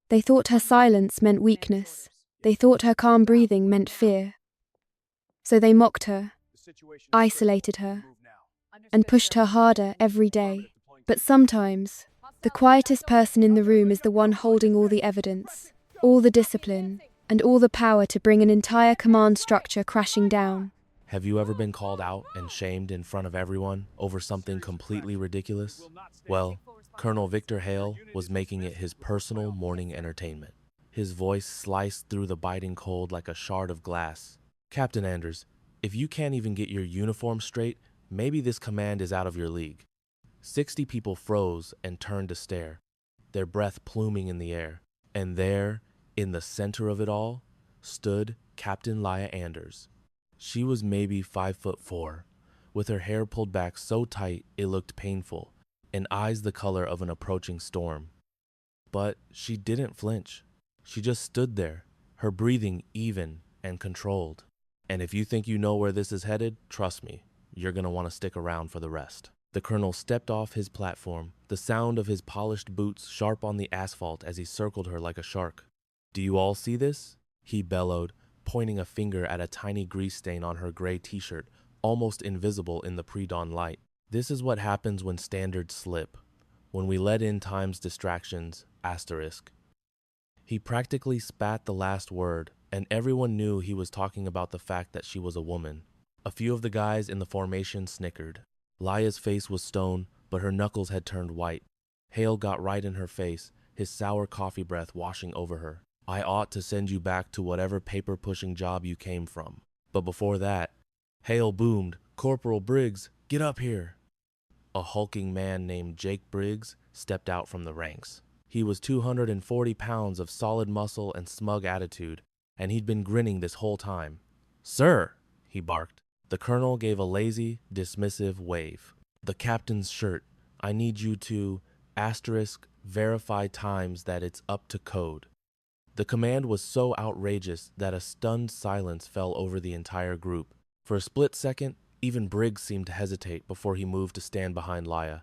They thought her silence meant weakness. They thought her calm breathing meant fear. So they mocked her, isolated her, and pushed her harder every day. But sometimes, the quietest person in the room is the one holding all the evidence, all the discipline, and all the power to bring an entire command structure crashing down. Have you ever been called out and shamed in front of everyone over something completely ridiculous? Well, Colonel Victor Hale was making it his personal morning entertainment. His voice sliced through the biting cold like a shard of glass. Captain Anders, if you can't even get your uniform straight, maybe this command is out of your league. 60 people froze and turned to stare, their breath pluming in the air. And there, in the center of it all, stood Captain Leia Anders. She was maybe 5'4", with her hair pulled back so tight it looked painful, and eyes the color of an approaching storm. But she didn't flinch. She just stood there, her breathing even and controlled. And if you think you know where this is headed, trust me, you're gonna want to stick around for the rest. The colonel stepped off his platform, the sound of his polished boots sharp on the asphalt as he circled her like a shark. "Do you all see this?" he bellowed, pointing a finger at a tiny grease stain on her gray t-shirt, almost invisible in the pre-dawn light. "This is what happens when standards slip, when we let in time's distractions, asterisk." He practically spat the last word, and everyone knew he was talking about the fact that she was a woman. A few of the guys in the formation snickered. Leia's face was stone, but her knuckles had turned white. Hale got right in her face, his sour coffee breath washing over her. "I ought to send you back to whatever paper-pushing job you came from. But before that," Hale boomed, "Corporal Briggs, get up here." A hulking man named Jake Briggs stepped out from the ranks. He was 240 pounds of solid muscle and smug attitude, and he'd been grinning this whole time. "Sir," he barked. The colonel gave a lazy, dismissive wave. "The captain's shirt. I need you to, verify times that it's up to code." The command was so outrageous that a stunned silence fell over the entire group. For a split second, even Briggs seemed to hesitate before he moved to stand behind Leia.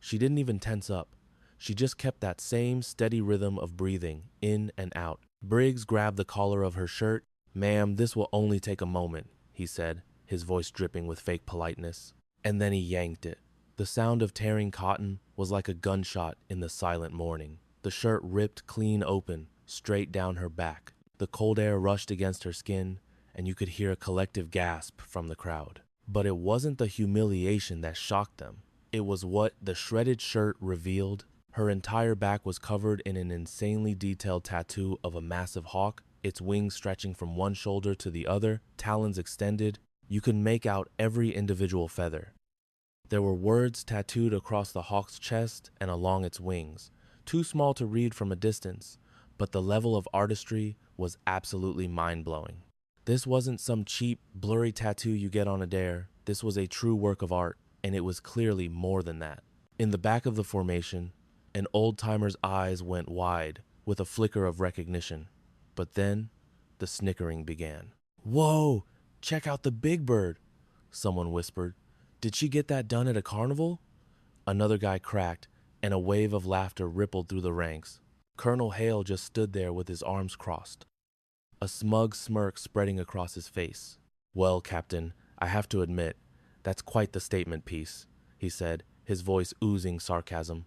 She didn't even tense up. She just kept that same steady rhythm of breathing, in and out. Briggs grabbed the collar of her shirt. "Ma'am, this will only take a moment," he said, his voice dripping with fake politeness. And then he yanked it. The sound of tearing cotton was like a gunshot in the silent morning. The shirt ripped clean open, straight down her back. The cold air rushed against her skin, and you could hear a collective gasp from the crowd. But it wasn't the humiliation that shocked them. It was what the shredded shirt revealed. Her entire back was covered in an insanely detailed tattoo of a massive hawk, its wings stretching from one shoulder to the other, talons extended. You could make out every individual feather. There were words tattooed across the hawk's chest and along its wings, too small to read from a distance, but the level of artistry was absolutely mind-blowing. This wasn't some cheap, blurry tattoo you get on a dare. This was a true work of art, and it was clearly more than that. In the back of the formation, an old-timer's eyes went wide with a flicker of recognition. But then, the snickering began. "Whoa! Check out the big bird," someone whispered. "Did she get that done at a carnival?" Another guy cracked, and a wave of laughter rippled through the ranks. Colonel Hale just stood there with his arms crossed, a smug smirk spreading across his face. "Well, Captain, I have to admit, that's quite the statement piece," he said, his voice oozing sarcasm.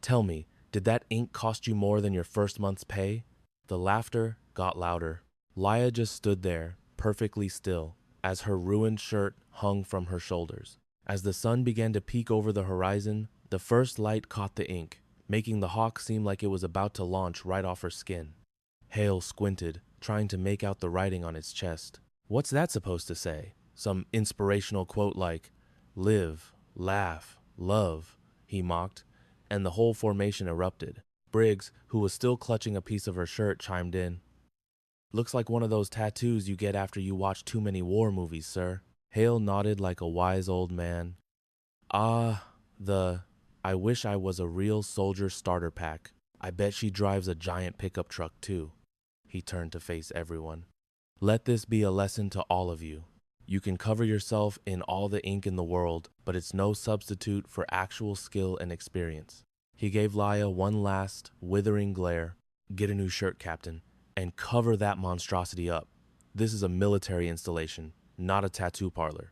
"Tell me, did that ink cost you more than your first month's pay?" The laughter got louder. Leia just stood there, perfectly still, as her ruined shirt hung from her shoulders. As the sun began to peek over the horizon, the first light caught the ink, making the hawk seem like it was about to launch right off her skin. Hale squinted, trying to make out the writing on its chest. "What's that supposed to say? Some inspirational quote like, 'Live, laugh, love,'" he mocked, and the whole formation erupted. Briggs, who was still clutching a piece of her shirt, chimed in. "Looks like one of those tattoos you get after you watch too many war movies, sir." Hale nodded like a wise old man. I wish I was a real soldier starter pack. I bet she drives a giant pickup truck too." He turned to face everyone. "Let this be a lesson to all of you. You can cover yourself in all the ink in the world, but it's no substitute for actual skill and experience." He gave Leia one last, withering glare. Get a new shirt, Captain, and cover that monstrosity up. This is a military installation, not a tattoo parlor.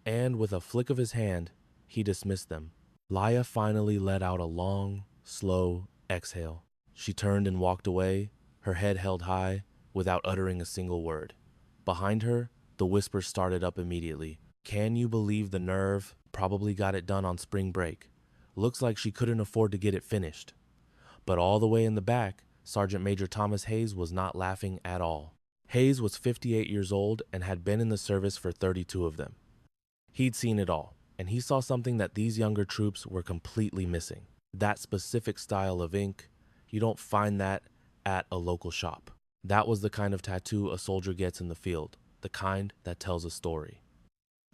And with a flick of his hand, he dismissed them. Laya finally let out a long, slow exhale. She turned and walked away, her head held high, without uttering a single word. Behind her, the whispers started up immediately. Can you believe the nerve? Probably got it done on spring break. Looks like she couldn't afford to get it finished. But all the way in the back, Sergeant Major Thomas Hayes was not laughing at all. Hayes was 58 years old and had been in the service for 32 of them. He'd seen it all, and he saw something that these younger troops were completely missing. That specific style of ink, you don't find that at a local shop. That was the kind of tattoo a soldier gets in the field, the kind that tells a story.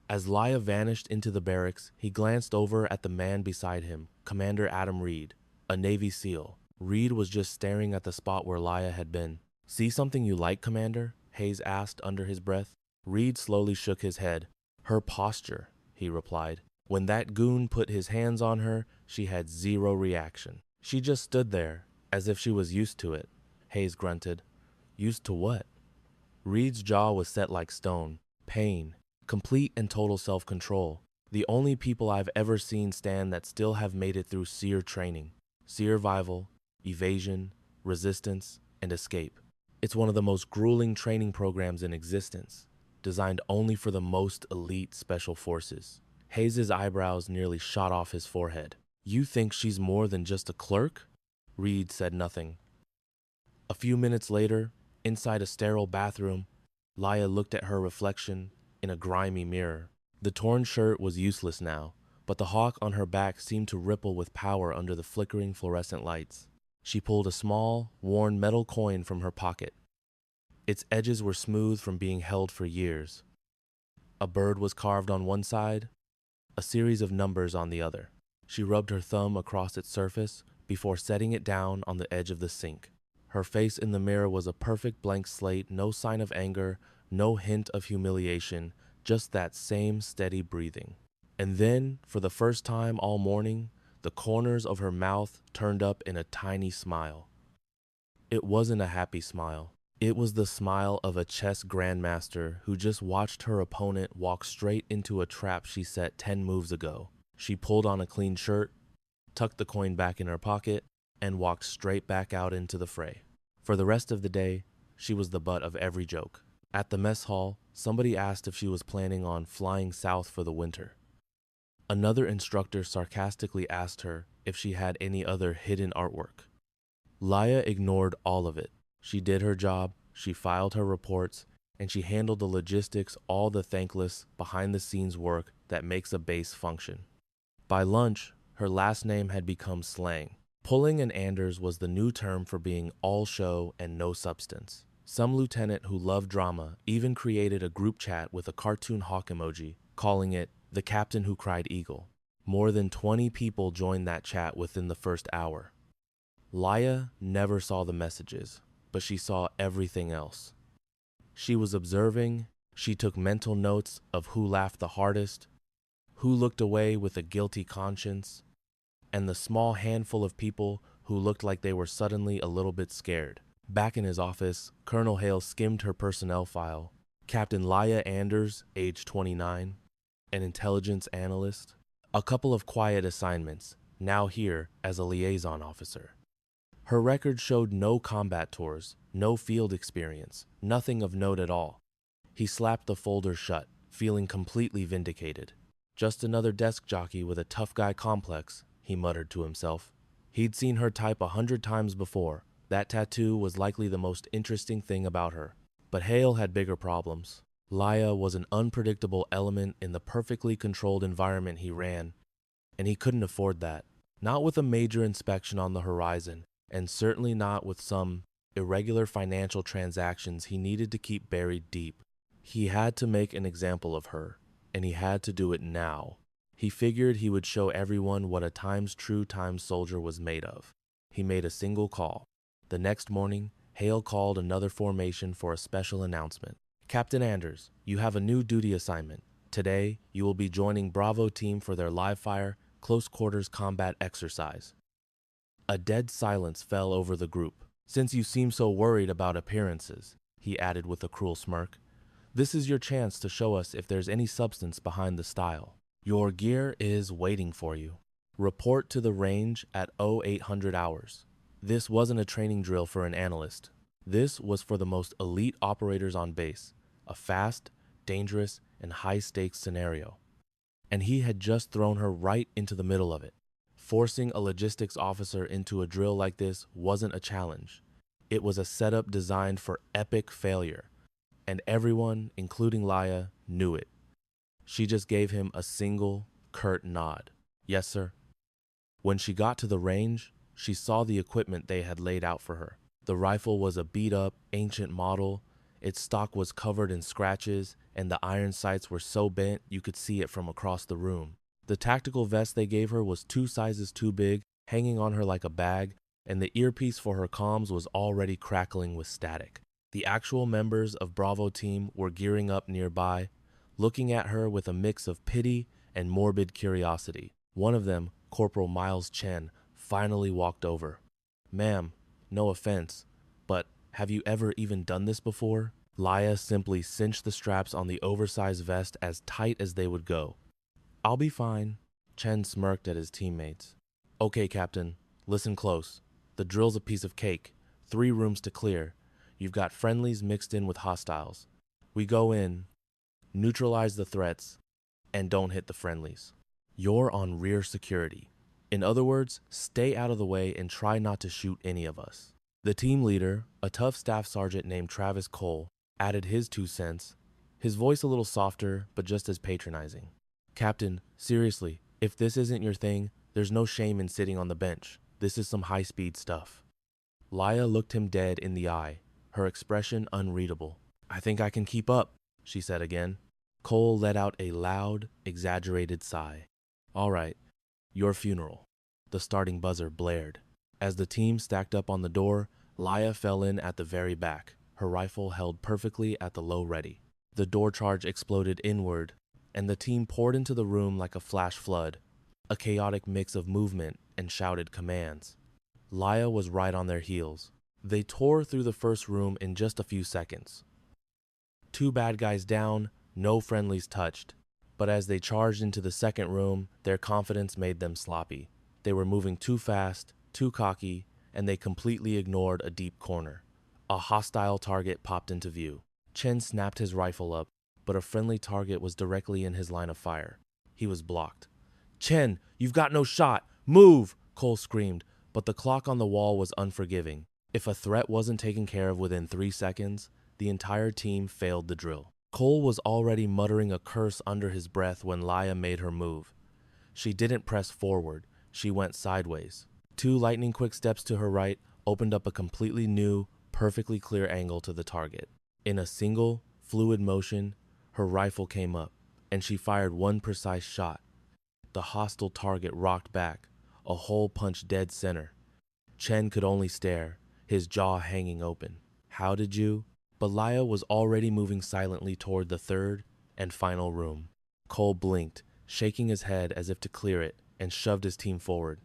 As Laya vanished into the barracks, he glanced over at the man beside him, Commander Adam Reed, a Navy SEAL. Reed was just staring at the spot where Laya had been. See something you like, Commander? Hayes asked under his breath. Reed slowly shook his head. Her posture, he replied. When that goon put his hands on her, she had zero reaction. She just stood there, as if she was used to it. Hayes grunted. Used to what? Reed's jaw was set like stone. Pain. Complete and total self-control. The only people I've ever seen stand that still have made it through SEER training. Survival, evasion, resistance, and escape. It's one of the most grueling training programs in existence, designed only for the most elite special forces. Hayes' eyebrows nearly shot off his forehead. You think she's more than just a clerk? Reed said nothing. A few minutes later, inside a sterile bathroom, Laya looked at her reflection in a grimy mirror. The torn shirt was useless now, but the hawk on her back seemed to ripple with power under the flickering fluorescent lights. She pulled a small, worn metal coin from her pocket. Its edges were smooth from being held for years. A bird was carved on one side, a series of numbers on the other. She rubbed her thumb across its surface before setting it down on the edge of the sink. Her face in the mirror was a perfect blank slate, no sign of anger, no hint of humiliation, just that same steady breathing. And then, for the first time all morning, the corners of her mouth turned up in a tiny smile. It wasn't a happy smile. It was the smile of a chess grandmaster who just watched her opponent walk straight into a trap she set 10 moves ago. She pulled on a clean shirt, tucked the coin back in her pocket, and walked straight back out into the fray. For the rest of the day, she was the butt of every joke. At the mess hall, somebody asked if she was planning on flying south for the winter. Another instructor sarcastically asked her if she had any other hidden artwork. Laya ignored all of it. She did her job, she filed her reports, and she handled the logistics, all the thankless, behind-the-scenes work that makes a base function. By lunch, her last name had become slang. Pulling an Anders was the new term for being all show and no substance. Some lieutenant who loved drama even created a group chat with a cartoon hawk emoji, calling it the Captain Who Cried Eagle. More than 20 people joined that chat within the first hour. Laya never saw the messages, but she saw everything else. She was observing, she took mental notes of who laughed the hardest, who looked away with a guilty conscience, and the small handful of people who looked like they were suddenly a little bit scared. Back in his office, Colonel Hale skimmed her personnel file. Captain Laya Anders, age 29, an intelligence analyst, a couple of quiet assignments, now here as a liaison officer. Her record showed no combat tours, no field experience, nothing of note at all. He slapped the folder shut, feeling completely vindicated. Just another desk jockey with a tough guy complex, he muttered to himself. He'd seen her type 100 times before. That tattoo was likely the most interesting thing about her. But Hale had bigger problems. Laya was an unpredictable element in the perfectly controlled environment he ran, and he couldn't afford that. Not with a major inspection on the horizon, and certainly not with some irregular financial transactions he needed to keep buried deep. He had to make an example of her, and he had to do it now. He figured he would show everyone what a true soldier was made of. He made a single call. The next morning, Hale called another formation for a special announcement. Captain Anders, you have a new duty assignment. Today, you will be joining Bravo team for their live-fire, close-quarters combat exercise. A dead silence fell over the group. Since you seem so worried about appearances, he added with a cruel smirk, this is your chance to show us if there's any substance behind the style. Your gear is waiting for you. Report to the range at 0800 hours. This wasn't a training drill for an analyst. This was for the most elite operators on base, a fast, dangerous, and high-stakes scenario. And he had just thrown her right into the middle of it. Forcing a logistics officer into a drill like this wasn't a challenge. It was a setup designed for epic failure. And everyone, including Laya, knew it. She just gave him a single, curt nod. Yes, sir. When she got to the range, she saw the equipment they had laid out for her. The rifle was a beat-up, ancient model. Its stock was covered in scratches, and the iron sights were so bent you could see it from across the room. The tactical vest they gave her was 2 sizes too big, hanging on her like a bag, and the earpiece for her comms was already crackling with static. The actual members of Bravo Team were gearing up nearby, looking at her with a mix of pity and morbid curiosity. One of them, Corporal Miles Chen, finally walked over. Ma'am, no offense, but have you ever even done this before? Laya simply cinched the straps on the oversized vest as tight as they would go. I'll be fine. Chen smirked at his teammates. Okay, Captain, listen close. The drill's a piece of cake. 3 rooms to clear. You've got friendlies mixed in with hostiles. We go in, neutralize the threats, and don't hit the friendlies. You're on rear security. In other words, stay out of the way and try not to shoot any of us. The team leader, a tough staff sergeant named Travis Cole, added his 2 cents, his voice a little softer but just as patronizing. Captain, seriously, if this isn't your thing, there's no shame in sitting on the bench. This is some high-speed stuff. Laya looked him dead in the eye, her expression unreadable. I think I can keep up, she said again. Cole let out a loud, exaggerated sigh. All right, your funeral. The starting buzzer blared. As the team stacked up on the door, Laya fell in at the very back, her rifle held perfectly at the low ready. The door charge exploded inward, and the team poured into the room like a flash flood, a chaotic mix of movement and shouted commands. Laya was right on their heels. They tore through the first room in just a few seconds. 2 bad guys down, no friendlies touched. But as they charged into the second room, their confidence made them sloppy. They were moving too fast, too cocky, and they completely ignored a deep corner. A hostile target popped into view. Chen snapped his rifle up, but a friendly target was directly in his line of fire. He was blocked. Chen, you've got no shot! Move! Cole screamed, but the clock on the wall was unforgiving. If a threat wasn't taken care of within 3 seconds, the entire team failed the drill. Cole was already muttering a curse under his breath when Laya made her move. She didn't press forward, she went sideways. 2 lightning-quick steps to her right opened up a completely new, perfectly clear angle to the target. In a single, fluid motion, her rifle came up, and she fired 1 precise shot. The hostile target rocked back, a hole punched dead center. Chen could only stare, his jaw hanging open. How did you? But Laya was already moving silently toward the third and final room. Cole blinked, shaking his head as if to clear it, and shoved his team forward.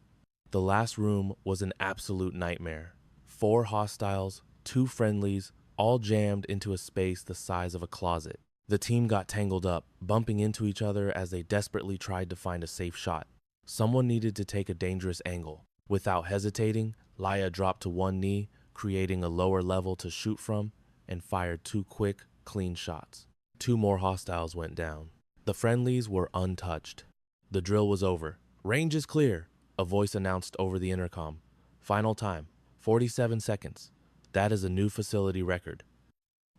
The last room was an absolute nightmare. 4 hostiles, 2 friendlies, all jammed into a space the size of a closet. The team got tangled up, bumping into each other as they desperately tried to find a safe shot. Someone needed to take a dangerous angle. Without hesitating, Laya dropped to 1 knee, creating a lower level to shoot from, and fired 2 quick, clean shots. 2 more hostiles went down. The friendlies were untouched. The drill was over. Range is clear, a voice announced over the intercom. Final time, 47 seconds. That is a new facility record.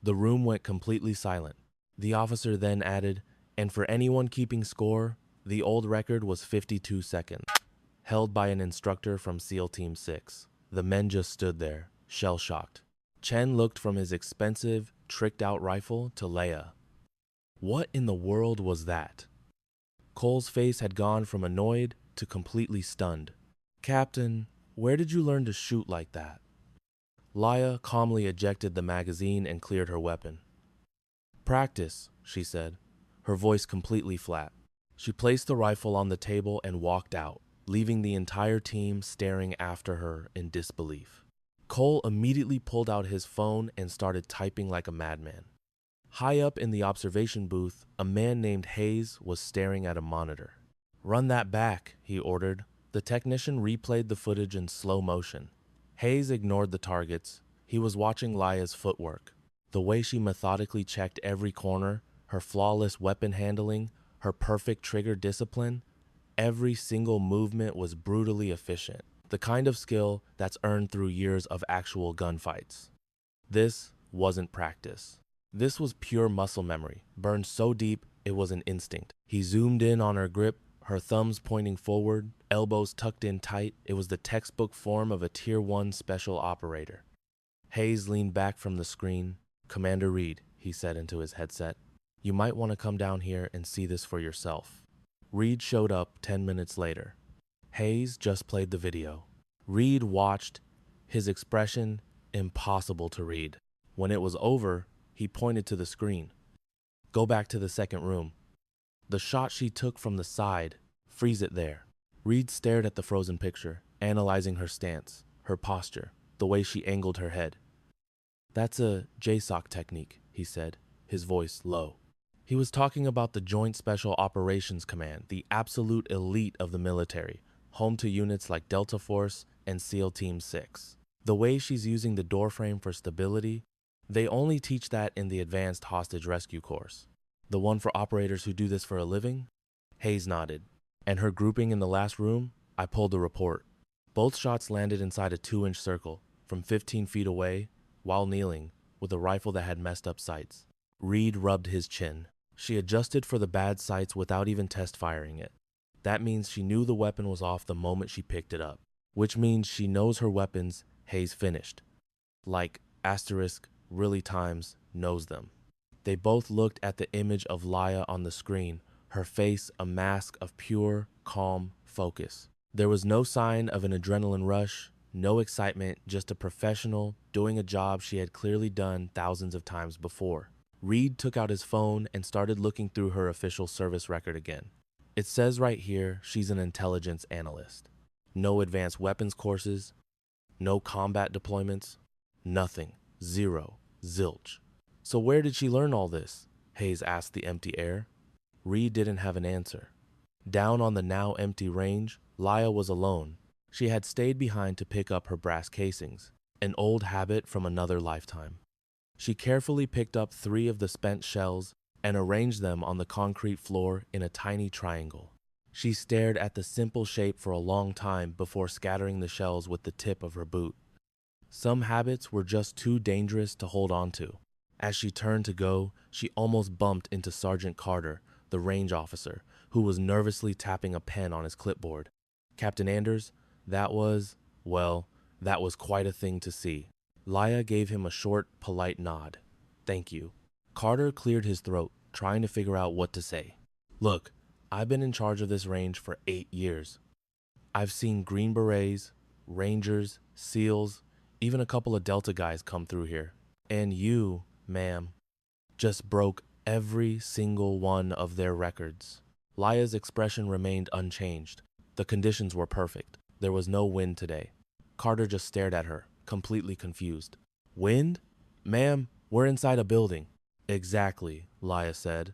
The room went completely silent. The officer then added, and for anyone keeping score, the old record was 52 seconds, held by an instructor from SEAL Team 6. The men just stood there, shell-shocked. Chen looked from his expensive, tricked-out rifle to Laya. What in the world was that? Cole's face had gone from annoyed to completely stunned. Captain, where did you learn to shoot like that? Laya calmly ejected the magazine and cleared her weapon. Practice, she said, her voice completely flat. She placed the rifle on the table and walked out, leaving the entire team staring after her in disbelief. Cole immediately pulled out his phone and started typing like a madman. High up in the observation booth, a man named Hayes was staring at a monitor. "Run that back," he ordered. The technician replayed the footage in slow motion. Hayes ignored the targets. He was watching Laya's footwork. The way she methodically checked every corner, her flawless weapon handling, her perfect trigger discipline, every single movement was brutally efficient. The kind of skill that's earned through years of actual gunfights. This wasn't practice. This was pure muscle memory, burned so deep it was an instinct. He zoomed in on her grip, her thumbs pointing forward, elbows tucked in tight. It was the textbook form of a Tier 1 special operator. Hayes leaned back from the screen. "Commander Reed," he said into his headset, "you might want to come down here and see this for yourself." Reed showed up 10 minutes later. Hayes just played the video. Reed watched, his expression impossible to read. When it was over, he pointed to the screen. "Go back to the second room. The shot she took from the side, freeze it there." Reed stared at the frozen picture, analyzing her stance, her posture, the way she angled her head. "That's a JSOC technique," he said, his voice low. He was talking about the Joint Special Operations Command, the absolute elite of the military, home to units like Delta Force and SEAL Team 6. The way she's using the doorframe for stability, they only teach that in the Advanced Hostage Rescue course. "The one for operators who do this for a living?" Hayes nodded. "And her grouping in the last room? I pulled the report. Both shots landed inside a 2-inch circle, from 15 feet away, while kneeling, with a rifle that had messed up sights." Reed rubbed his chin. "She adjusted for the bad sights without even test firing it. That means she knew the weapon was off the moment she picked it up. Which means she knows her weapons." Hayes finished. "Like, asterisk, really times, knows them." They both looked at the image of Laya on the screen, her face a mask of pure, calm focus. There was no sign of an adrenaline rush, no excitement, just a professional doing a job she had clearly done thousands of times before. Reed took out his phone and started looking through her official service record again. It says right here she's an intelligence analyst. No advanced weapons courses, no combat deployments, nothing, zero, zilch. "So where did she learn all this?" Hayes asked the empty air. Reed didn't have an answer. Down on the now empty range, Laya was alone. She had stayed behind to pick up her brass casings, an old habit from another lifetime. She carefully picked up 3 of the spent shells and arranged them on the concrete floor in a tiny triangle. She stared at the simple shape for a long time before scattering the shells with the tip of her boot. Some habits were just too dangerous to hold on to. As she turned to go, she almost bumped into Sergeant Carter, the range officer, who was nervously tapping a pen on his clipboard. "Captain Anders, that was quite a thing to see." Laya gave him a short, polite nod. "Thank you." Carter cleared his throat, trying to figure out what to say. "Look, I've been in charge of this range for 8 years. I've seen Green Berets, Rangers, SEALs, even a couple of Delta guys come through here. And you, ma'am, just broke every single one of their records." Laya's expression remained unchanged. The conditions were perfect. There was no wind today. Carter just stared at her, completely confused. "Wind? Ma'am, we're inside a building." "Exactly," Laya said,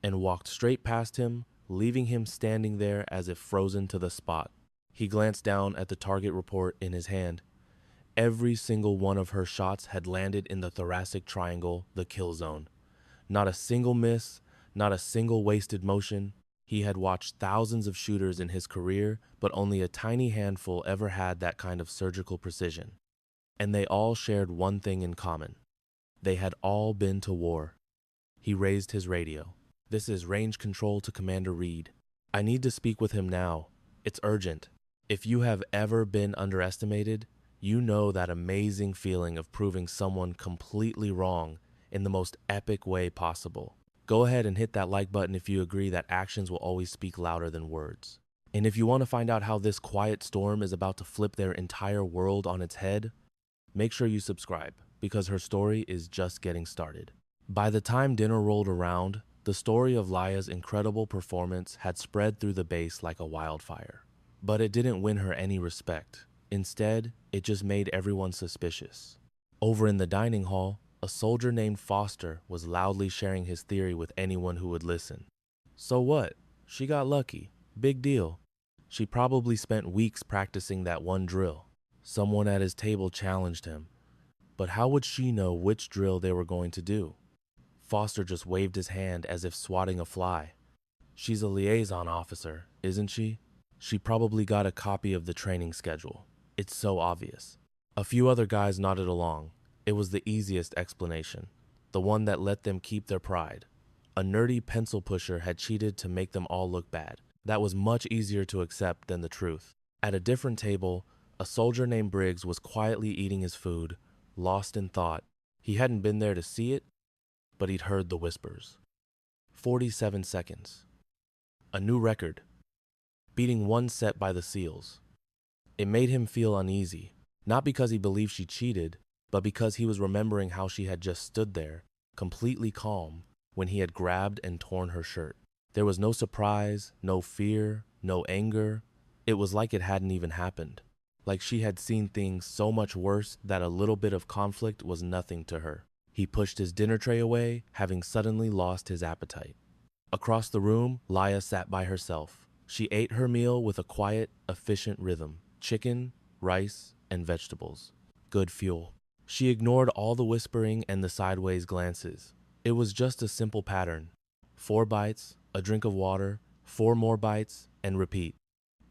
and walked straight past him, leaving him standing there as if frozen to the spot. He glanced down at the target report in his hand. Every single one of her shots had landed in the thoracic triangle, the kill zone. Not a single miss, not a single wasted motion. He had watched thousands of shooters in his career, but only a tiny handful ever had that kind of surgical precision. And they all shared one thing in common. They had all been to war. He raised his radio. "This is range control to Commander Reed. I need to speak with him now. It's urgent. If you have ever been underestimated, you know that amazing feeling of proving someone completely wrong in the most epic way possible. Go ahead and hit that like button if you agree that actions will always speak louder than words. And if you want to find out how this quiet storm is about to flip their entire world on its head, make sure you subscribe, because her story is just getting started." By the time dinner rolled around, the story of Laya's incredible performance had spread through the base like a wildfire. But it didn't win her any respect. Instead, it just made everyone suspicious. Over in the dining hall, a soldier named Foster was loudly sharing his theory with anyone who would listen. So what? She got lucky. Big deal. She probably spent weeks practicing that one drill. Someone at his table challenged him. But how would she know which drill they were going to do? Foster just waved his hand as if swatting a fly. She's a liaison officer, isn't she? She probably got a copy of the training schedule. It's so obvious. A few other guys nodded along. It was the easiest explanation, the one that let them keep their pride. A nerdy pencil pusher had cheated to make them all look bad. That was much easier to accept than the truth. At a different table, a soldier named Briggs was quietly eating his food, lost in thought. He hadn't been there to see it, but he'd heard the whispers. 47 seconds. A new record. Beating one set by the SEALs. It made him feel uneasy, not because he believed she cheated, but because he was remembering how she had just stood there, completely calm, when he had grabbed and torn her shirt. There was no surprise, no fear, no anger. It was like it hadn't even happened. Like she had seen things so much worse that a little bit of conflict was nothing to her. He pushed his dinner tray away, having suddenly lost his appetite. Across the room, Laya sat by herself. She ate her meal with a quiet, efficient rhythm. Chicken, rice, and vegetables. Good fuel. She ignored all the whispering and the sideways glances. It was just a simple pattern. 4 bites, a drink of water, 4 more bites, and repeat.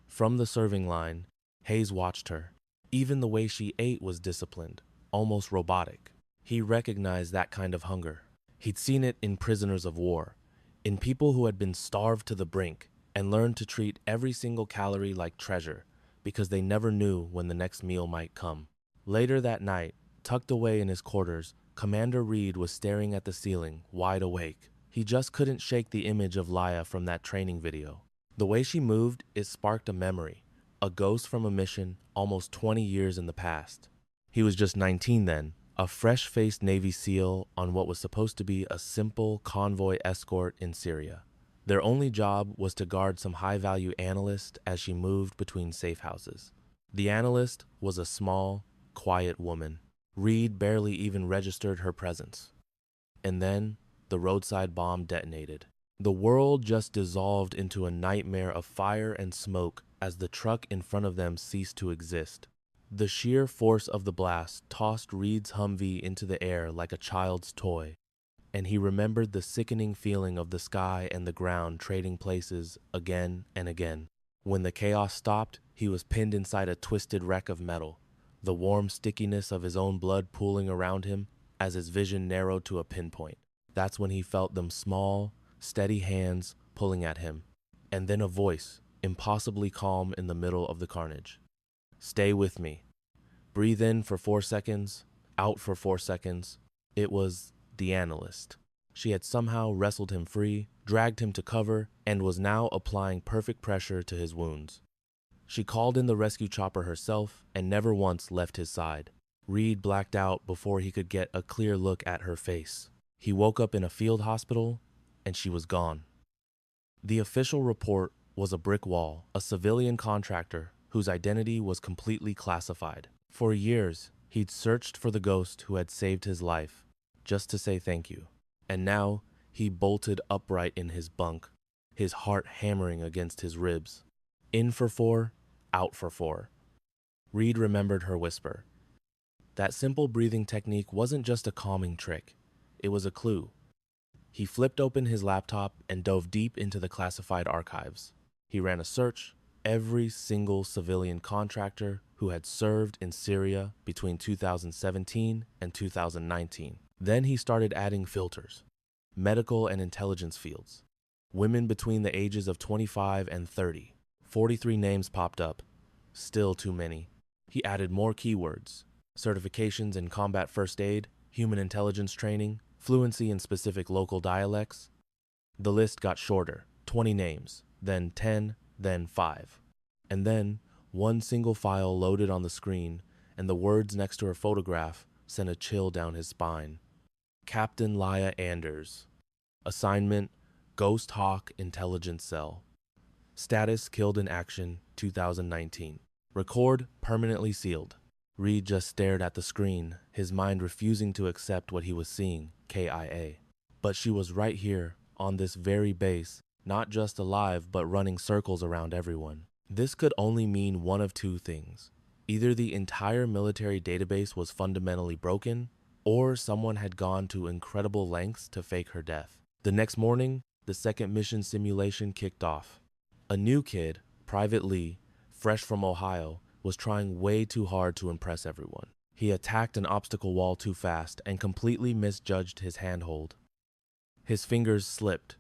From the serving line, Hayes watched her. Even the way she ate was disciplined, almost robotic. He recognized that kind of hunger. He'd seen it in prisoners of war, in people who had been starved to the brink and learned to treat every single calorie like treasure because they never knew when the next meal might come. Later that night, tucked away in his quarters, Commander Reed was staring at the ceiling, wide awake. He just couldn't shake the image of Laya from that training video. The way she moved, it sparked a memory, a ghost from a mission almost 20 years in the past. He was just 19 then, a fresh-faced Navy SEAL on what was supposed to be a simple convoy escort in Syria. Their only job was to guard some high-value analyst as she moved between safe houses. The analyst was a small, quiet woman. Reed barely even registered her presence. And then, the roadside bomb detonated. The world just dissolved into a nightmare of fire and smoke as the truck in front of them ceased to exist. The sheer force of the blast tossed Reed's Humvee into the air like a child's toy, and he remembered the sickening feeling of the sky and the ground trading places again and again. When the chaos stopped, he was pinned inside a twisted wreck of metal, the warm stickiness of his own blood pooling around him as his vision narrowed to a pinpoint. That's when he felt them small, steady hands pulling at him, and then a voice, impossibly calm in the middle of the carnage. Stay with me. Breathe in for 4 seconds, out for 4 seconds. It was the analyst. She had somehow wrestled him free, dragged him to cover, and was now applying perfect pressure to his wounds. She called in the rescue chopper herself and never once left his side. Reed blacked out before he could get a clear look at her face. He woke up in a field hospital, and she was gone. The official report was a brick wall, a civilian contractor whose identity was completely classified. For years, he'd searched for the ghost who had saved his life, just to say thank you. And now, he bolted upright in his bunk, his heart hammering against his ribs. In for 4, out for 4. Reed remembered her whisper. That simple breathing technique wasn't just a calming trick. It was a clue. He flipped open his laptop and dove deep into the classified archives. He ran a search. Every single civilian contractor who had served in Syria between 2017 and 2019. Then he started adding filters, medical and intelligence fields, women between the ages of 25 and 30. 43 names popped up, still too many. He added more keywords, certifications in combat first aid, human intelligence training, fluency in specific local dialects. The list got shorter, 20 names, then 10, then 5. And then, one single file loaded on the screen, and the words next to her photograph sent a chill down his spine. Captain Laya Anders. Assignment, Ghost Hawk Intelligence Cell. Status, killed in action, 2019. Record permanently sealed. Reed just stared at the screen, his mind refusing to accept what he was seeing, KIA. But she was right here, on this very base, not just alive but running circles around everyone. This could only mean one of two things. Either the entire military database was fundamentally broken, or someone had gone to incredible lengths to fake her death. The next morning, the second mission simulation kicked off. A new kid, Private Lee, fresh from Ohio, was trying way too hard to impress everyone. He attacked an obstacle wall too fast and completely misjudged his handhold. His fingers slipped.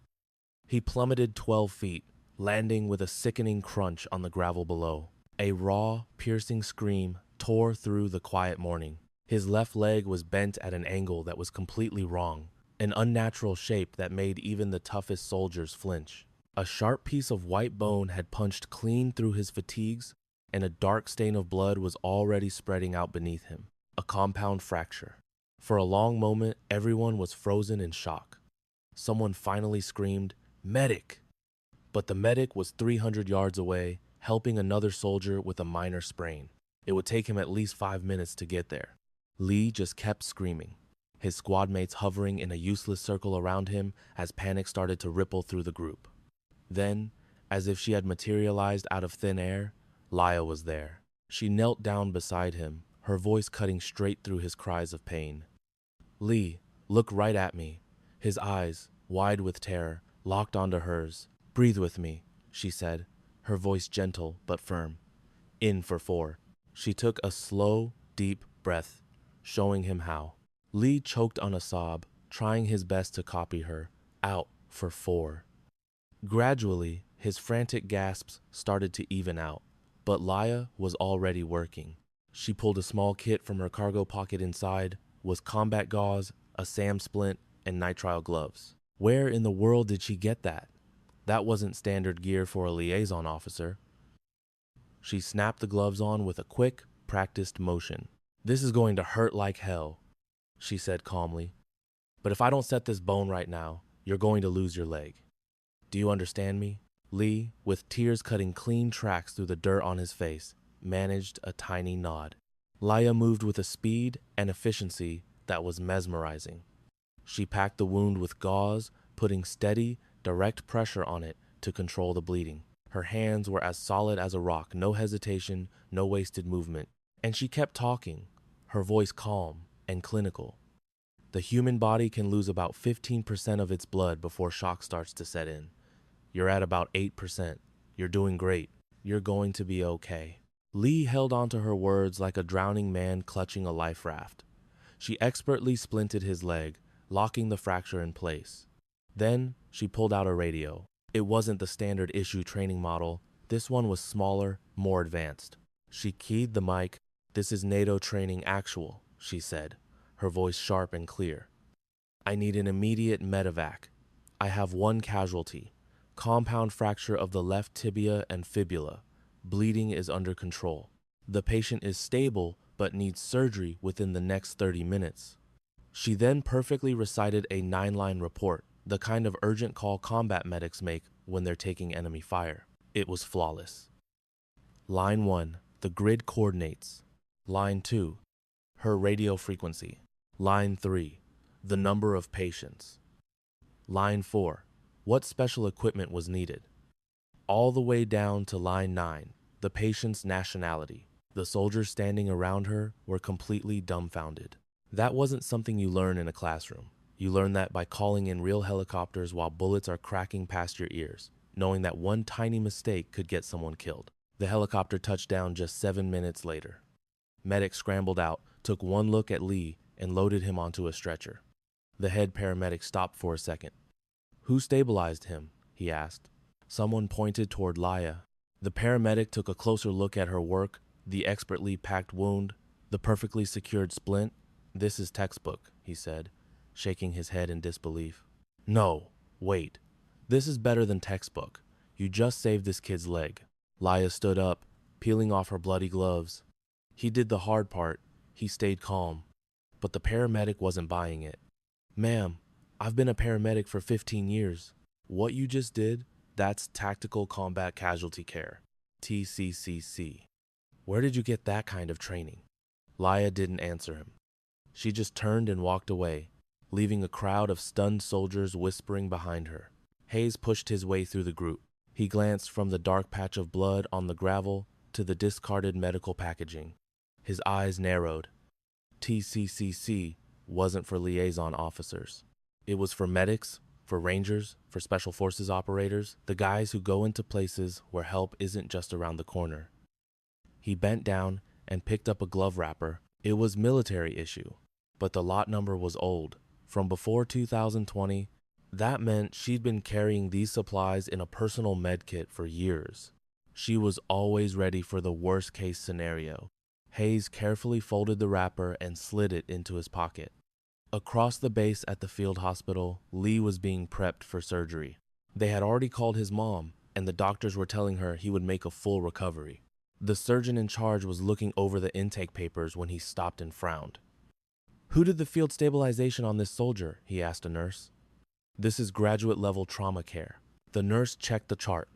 He plummeted 12 feet, landing with a sickening crunch on the gravel below. A raw, piercing scream tore through the quiet morning. His left leg was bent at an angle that was completely wrong, an unnatural shape that made even the toughest soldiers flinch. A sharp piece of white bone had punched clean through his fatigues, and a dark stain of blood was already spreading out beneath him, a compound fracture. For a long moment, everyone was frozen in shock. Someone finally screamed, "Medic!" But the medic was 300 yards away, helping another soldier with a minor sprain. It would take him at least 5 minutes to get there. Lee just kept screaming, his squad mates hovering in a useless circle around him as panic started to ripple through the group. Then, as if she had materialized out of thin air, Laya was there. She knelt down beside him, her voice cutting straight through his cries of pain. "Lee, look right at me." His eyes, wide with terror, locked onto hers. "Breathe with me," she said, her voice gentle but firm. "In for 4. She took a slow, deep breath, showing him how. Lee choked on a sob, trying his best to copy her. "Out for 4. Gradually, his frantic gasps started to even out, but Laya was already working. She pulled a small kit from her cargo pocket inside, with combat gauze, a SAM splint, and nitrile gloves. Where in the world did she get that? That wasn't standard gear for a liaison officer. She snapped the gloves on with a quick, practiced motion. "This is going to hurt like hell," she said calmly. "But if I don't set this bone right now, you're going to lose your leg. Do you understand me?" Lee, with tears cutting clean tracks through the dirt on his face, managed a tiny nod. Laya moved with a speed and efficiency that was mesmerizing. She packed the wound with gauze, putting steady, direct pressure on it to control the bleeding. Her hands were as solid as a rock, no hesitation, no wasted movement. And she kept talking, her voice calm and clinical. "The human body can lose about 15% of its blood before shock starts to set in. You're at about 8%. You're doing great. You're going to be okay." Lee held onto her words like a drowning man clutching a life raft. She expertly splinted his leg, locking the fracture in place. Then she pulled out a radio. It wasn't the standard issue training model. This one was smaller, more advanced. She keyed the mic. "This is NATO training actual," she said, her voice sharp and clear. "I need an immediate medevac. I have 1 casualty. Compound fracture of the left tibia and fibula. Bleeding is under control. The patient is stable but needs surgery within the next 30 minutes. She then perfectly recited a 9-line report, the kind of urgent call combat medics make when they're taking enemy fire. It was flawless. Line 1, the grid coordinates. Line 2, her radio frequency. Line 3, the number of patients. Line 4, what special equipment was needed. All the way down to line 9, the patient's nationality. The soldiers standing around her were completely dumbfounded. That wasn't something you learn in a classroom. You learn that by calling in real helicopters while bullets are cracking past your ears, knowing that one tiny mistake could get someone killed. The helicopter touched down just 7 minutes later. Medics scrambled out, took one look at Lee, and loaded him onto a stretcher. The head paramedic stopped for a second. "Who stabilized him?" he asked. Someone pointed toward Laya. The paramedic took a closer look at her work, the expertly packed wound, the perfectly secured splint. "This is textbook," he said, shaking his head in disbelief. "No, wait. This is better than textbook. You just saved this kid's leg." Laya stood up, peeling off her bloody gloves. He did the hard part. He stayed calm. But the paramedic wasn't buying it. "Ma'am, I've been a paramedic for 15 years. What you just did, that's Tactical Combat Casualty Care, TCCC. Where did you get that kind of training? Laya didn't answer him. She just turned and walked away, leaving a crowd of stunned soldiers whispering behind her. Hayes pushed his way through the group. He glanced from the dark patch of blood on the gravel to the discarded medical packaging. His eyes narrowed. TCCC wasn't for liaison officers. It was for medics, for rangers, for special forces operators, the guys who go into places where help isn't just around the corner. He bent down and picked up a glove wrapper. It was military issue, but the lot number was old, from before 2020. That meant she'd been carrying these supplies in a personal med kit for years. She was always ready for the worst case scenario. Hayes carefully folded the wrapper and slid it into his pocket. Across the base at the field hospital, Lee was being prepped for surgery. They had already called his mom, and the doctors were telling her he would make a full recovery. The surgeon in charge was looking over the intake papers when he stopped and frowned. "Who did the field stabilization on this soldier?" he asked a nurse. "This is graduate level trauma care." The nurse checked the chart.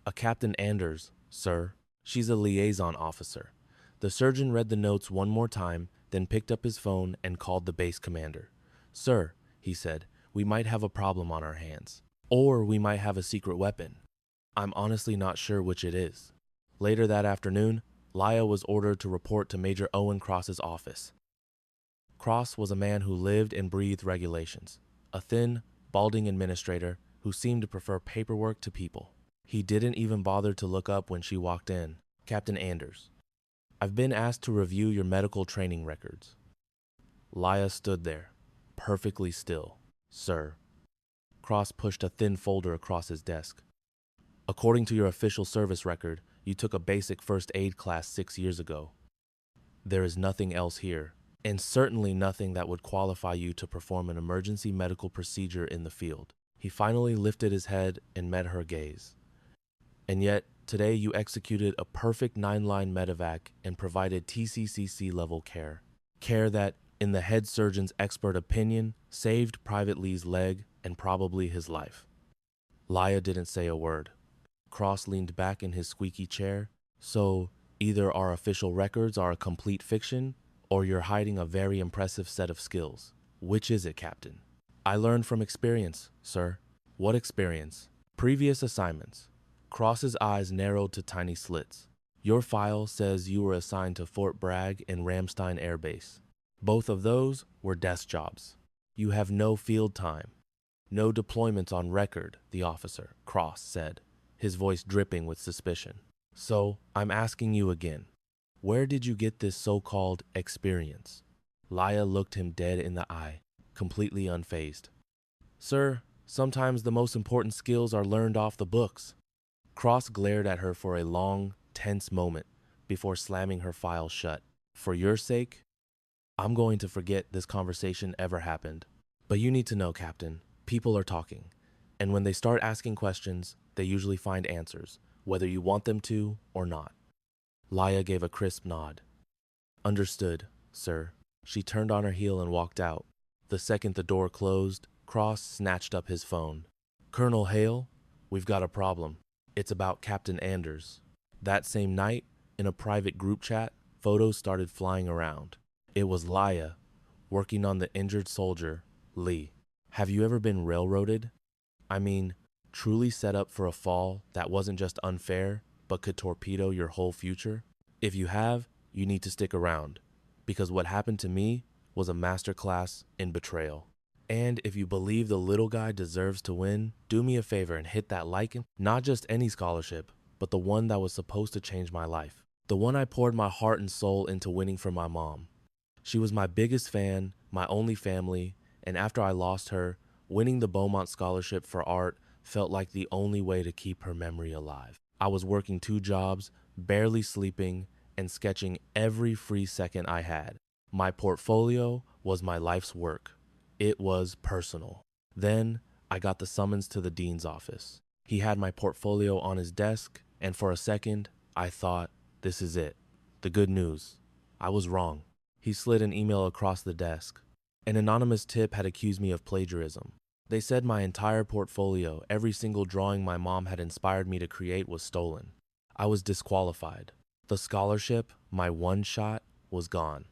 "A Captain Anders, sir. She's a liaison officer." The surgeon read the notes one more time, then picked up his phone and called the base commander. "Sir," he said, "we might have a problem on our hands. Or we might have a secret weapon. I'm honestly not sure which it is." Later that afternoon, Laya was ordered to report to Major Owen Cross's office. Cross was a man who lived and breathed regulations, a thin, balding administrator who seemed to prefer paperwork to people. He didn't even bother to look up when she walked in. "Captain Anders, I've been asked to review your medical training records." Laya stood there, perfectly still. "Sir." Cross pushed a thin folder across his desk. "According to your official service record, you took a basic first aid class 6 years ago. There is nothing else here, and certainly nothing that would qualify you to perform an emergency medical procedure in the field." He finally lifted his head and met her gaze. "And yet, today you executed a perfect 9-line medevac and provided TCCC level care. Care that, in the head surgeon's expert opinion, saved Private Lee's leg and probably his life." Laya didn't say a word. Cross leaned back in his squeaky chair. "So, either our official records are a complete fiction, or you're hiding a very impressive set of skills. Which is it, Captain?" "I learned from experience, sir." "What experience?" "Previous assignments." Cross's eyes narrowed to tiny slits. "Your file says you were assigned to Fort Bragg and Ramstein Air Base. Both of those were desk jobs. You have no field time. No deployments on record," the officer, Cross, said, his voice dripping with suspicion. "So, I'm asking you again. Where did you get this so-called experience?" Laya looked him dead in the eye, completely unfazed. "Sir, sometimes the most important skills are learned off the books." Cross glared at her for a long, tense moment before slamming her file shut. "For your sake, I'm going to forget this conversation ever happened. But you need to know, Captain, people are talking. And when they start asking questions, they usually find answers, whether you want them to or not." Laya gave a crisp nod. "Understood, sir." She turned on her heel and walked out. The second the door closed, Cross snatched up his phone. "Colonel Hale, we've got a problem. It's about Captain Anders." That same night, in a private group chat, photos started flying around. It was Laya, working on the injured soldier, Lee. Have you ever been railroaded? I mean, truly set up for a fall that wasn't just unfair, but could torpedo your whole future? If you have, you need to stick around, because what happened to me was a masterclass in betrayal. And if you believe the little guy deserves to win, do me a favor and hit that like, not just any scholarship, but the one that was supposed to change my life. The one I poured my heart and soul into winning for my mom. She was my biggest fan, my only family, and after I lost her, winning the Beaumont Scholarship for Art felt like the only way to keep her memory alive. I was working 2 jobs, barely sleeping, and sketching every free second I had. My portfolio was my life's work. It was personal. Then I got the summons to the dean's office. He had my portfolio on his desk, and for a second, I thought, this is it. The good news. I was wrong. He slid an email across the desk. An anonymous tip had accused me of plagiarism. They said my entire portfolio, every single drawing my mom had inspired me to create, was stolen. I was disqualified. The scholarship, my one shot, was gone.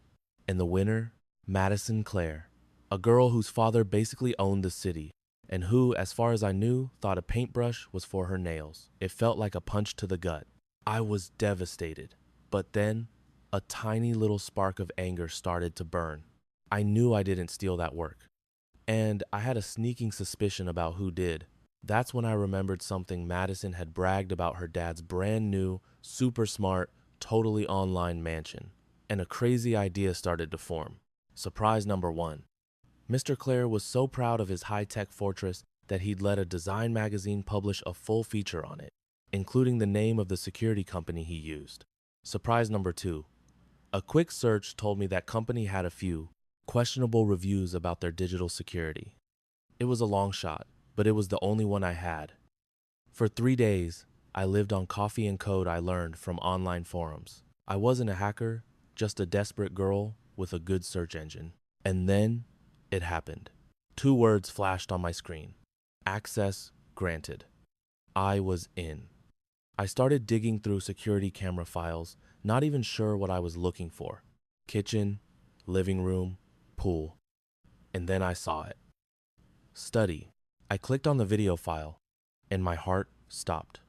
And the winner, Madison Clare, a girl whose father basically owned the city, and who, as far as I knew, thought a paintbrush was for her nails. It felt like a punch to the gut. I was devastated. But then, a tiny little spark of anger started to burn. I knew I didn't steal that work. And I had a sneaking suspicion about who did. That's when I remembered something Madison had bragged about her dad's brand new, super smart, totally online mansion. And a crazy idea started to form. Surprise number one. Mr. Clare was so proud of his high-tech fortress that he'd let a design magazine publish a full feature on it, including the name of the security company he used. Surprise number two. A quick search told me that company had a few questionable reviews about their digital security. It was a long shot, but it was the only one I had. For 3 days, I lived on coffee and code I learned from online forums. I wasn't a hacker, just a desperate girl with a good search engine. And then it happened. 2 words flashed on my screen. Access granted. I was in. I started digging through security camera files, not even sure what I was looking for. Kitchen, living room, pool. And then I saw it. Study. I clicked on the video file, and my heart stopped.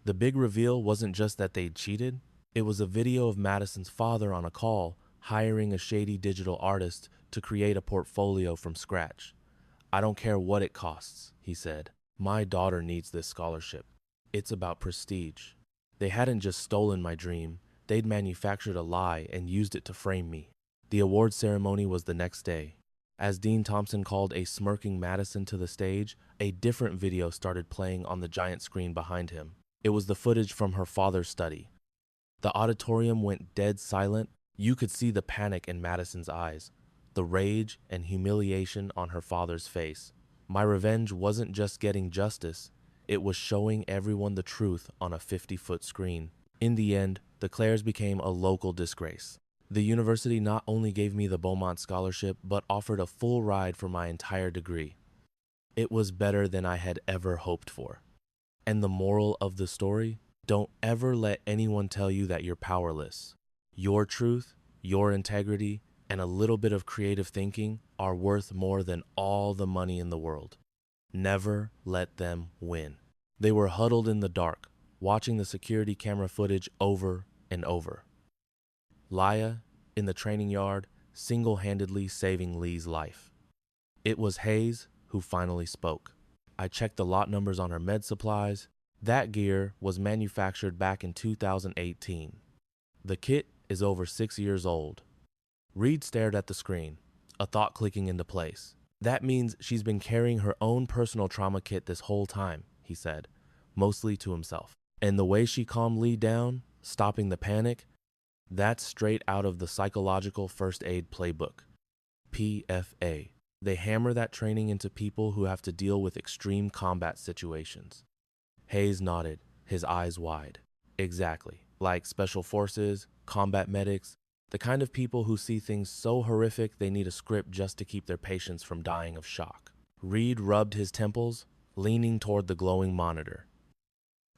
The big reveal wasn't just that they'd cheated. It was a video of Madison's father on a call, hiring a shady digital artist to create a portfolio from scratch. "I don't care what it costs," he said. "My daughter needs this scholarship. It's about prestige." They hadn't just stolen my dream, they'd manufactured a lie and used it to frame me. The award ceremony was the next day. As Dean Thompson called a smirking Madison to the stage, a different video started playing on the giant screen behind him. It was the footage from her father's study. The auditorium went dead silent. You could see the panic in Madison's eyes, the rage and humiliation on her father's face. My revenge wasn't just getting justice, it was showing everyone the truth on a 50-foot screen. In the end, the Clares became a local disgrace. The university not only gave me the Beaumont scholarship, but offered a full ride for my entire degree. It was better than I had ever hoped for. And the moral of the story? Don't ever let anyone tell you that you're powerless. Your truth, your integrity, and a little bit of creative thinking are worth more than all the money in the world. Never let them win. They were huddled in the dark, watching the security camera footage over and over. Laya, in the training yard, single-handedly saving Lee's life. It was Hayes who finally spoke. I checked the lot numbers on her med supplies. That gear was manufactured back in 2018. The kit is over 6 years old. Reed stared at the screen, a thought clicking into place. "That means she's been carrying her own personal trauma kit this whole time," he said, mostly to himself. "And the way she calmed Lee down, stopping the panic, that's straight out of the Psychological First Aid Playbook, PFA. They hammer that training into people who have to deal with extreme combat situations." Hayes nodded, his eyes wide. "Exactly. Like special forces, combat medics, the kind of people who see things so horrific they need a script just to keep their patients from dying of shock." Reed rubbed his temples, leaning toward the glowing monitor.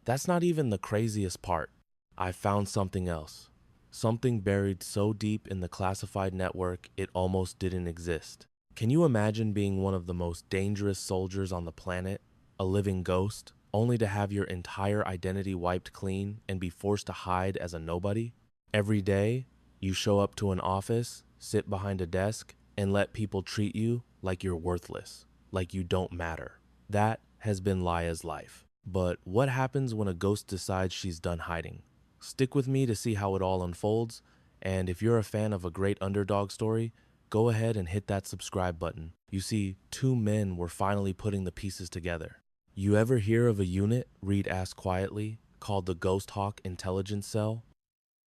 "That's not even the craziest part. I found something else. Something buried so deep in the classified network it almost didn't exist. Can you imagine being one of the most dangerous soldiers on the planet, a living ghost, only to have your entire identity wiped clean and be forced to hide as a nobody? Every day, you show up to an office, sit behind a desk, and let people treat you like you're worthless, like you don't matter. That has been Laya's life. But what happens when a ghost decides she's done hiding? Stick with me to see how it all unfolds, and if you're a fan of a great underdog story, go ahead and hit that subscribe button. You see, 2 men were finally putting the pieces together. "You ever hear of a unit," Reed asked quietly, "called the Ghost Hawk Intelligence Cell?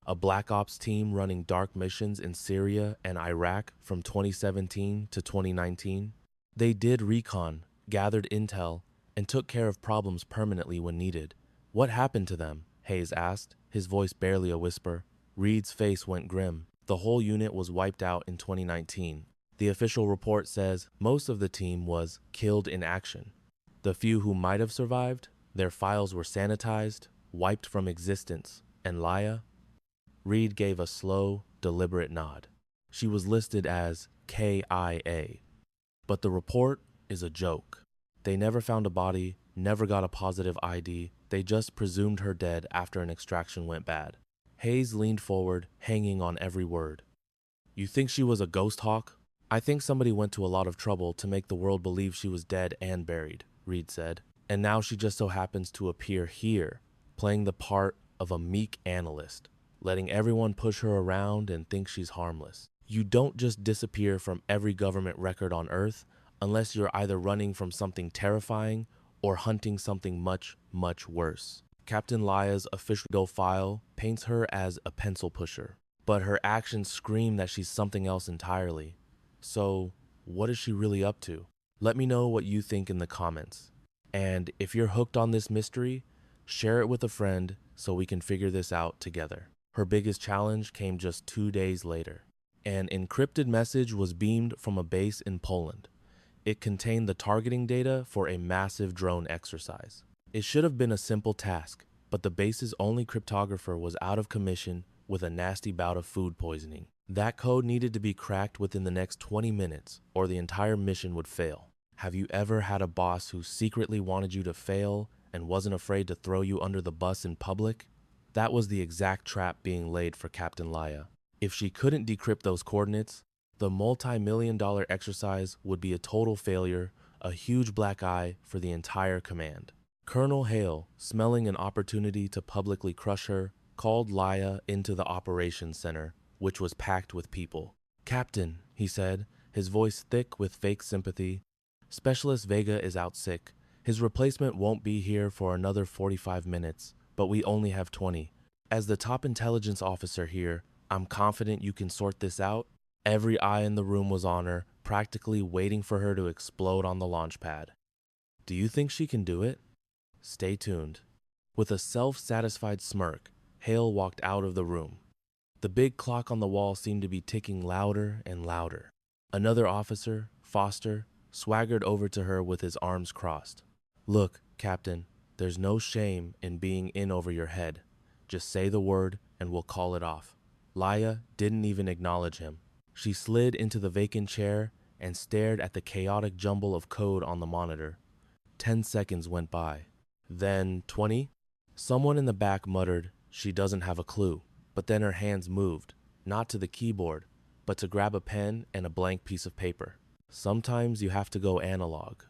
A Black Ops team running dark missions in Syria and Iraq from 2017 to 2019. They did recon, gathered intel, and took care of problems permanently when needed." "What happened to them?" Hayes asked, his voice barely a whisper. Reed's face went grim. "The whole unit was wiped out in 2019. The official report says most of the team was killed in action. The few who might have survived, their files were sanitized, wiped from existence, and Laya, Reed gave a slow, deliberate nod. She was listed as KIA, but the report is a joke. They never found a body, never got a positive ID, they just presumed her dead after an extraction went bad. Hayes leaned forward, hanging on every word. You think she was a ghost hawk? I think somebody went to a lot of trouble to make the world believe she was dead and buried, Reed said. And now she just so happens to appear here, playing the part of a meek analyst, letting everyone push her around and think she's harmless. You don't just disappear from every government record on Earth unless you're either running from something terrifying or hunting something much, much worse. Captain Laya's official file paints her as a pencil pusher, but her actions scream that she's something else entirely. So, what is she really up to? Let me know what you think in the comments. And if you're hooked on this mystery, share it with a friend so we can figure this out together. Her biggest challenge came just 2 days later. An encrypted message was beamed from a base in Poland. It contained the targeting data for a massive drone exercise. It should have been a simple task, but the base's only cryptographer was out of commission with a nasty bout of food poisoning. That code needed to be cracked within the next 20 minutes, or the entire mission would fail. Have you ever had a boss who secretly wanted you to fail and wasn't afraid to throw you under the bus in public? That was the exact trap being laid for Captain Laya. If she couldn't decrypt those coordinates, the multi-million-dollar exercise would be a total failure, a huge black eye for the entire command. Colonel Hale, smelling an opportunity to publicly crush her, called Laya into the operations center, which was packed with people. "Captain," he said, his voice thick with fake sympathy, "Specialist Vega is out sick. His replacement won't be here for another 45 minutes, but we only have 20. As the top intelligence officer here, I'm confident you can sort this out." Every eye in the room was on her, practically waiting for her to explode on the launch pad. Do you think she can do it? Stay tuned. With a self-satisfied smirk, Hale walked out of the room. The big clock on the wall seemed to be ticking louder and louder. Another officer, Foster, swaggered over to her with his arms crossed. "Look, Captain, there's no shame in being in over your head. Just say the word and we'll call it off." Laya didn't even acknowledge him. She slid into the vacant chair and stared at the chaotic jumble of code on the monitor. 10 seconds went by. Then 20? Someone in the back muttered, "She doesn't have a clue." But then her hands moved, not to the keyboard, but to grab a pen and a blank piece of paper. "Sometimes you have to go analog,"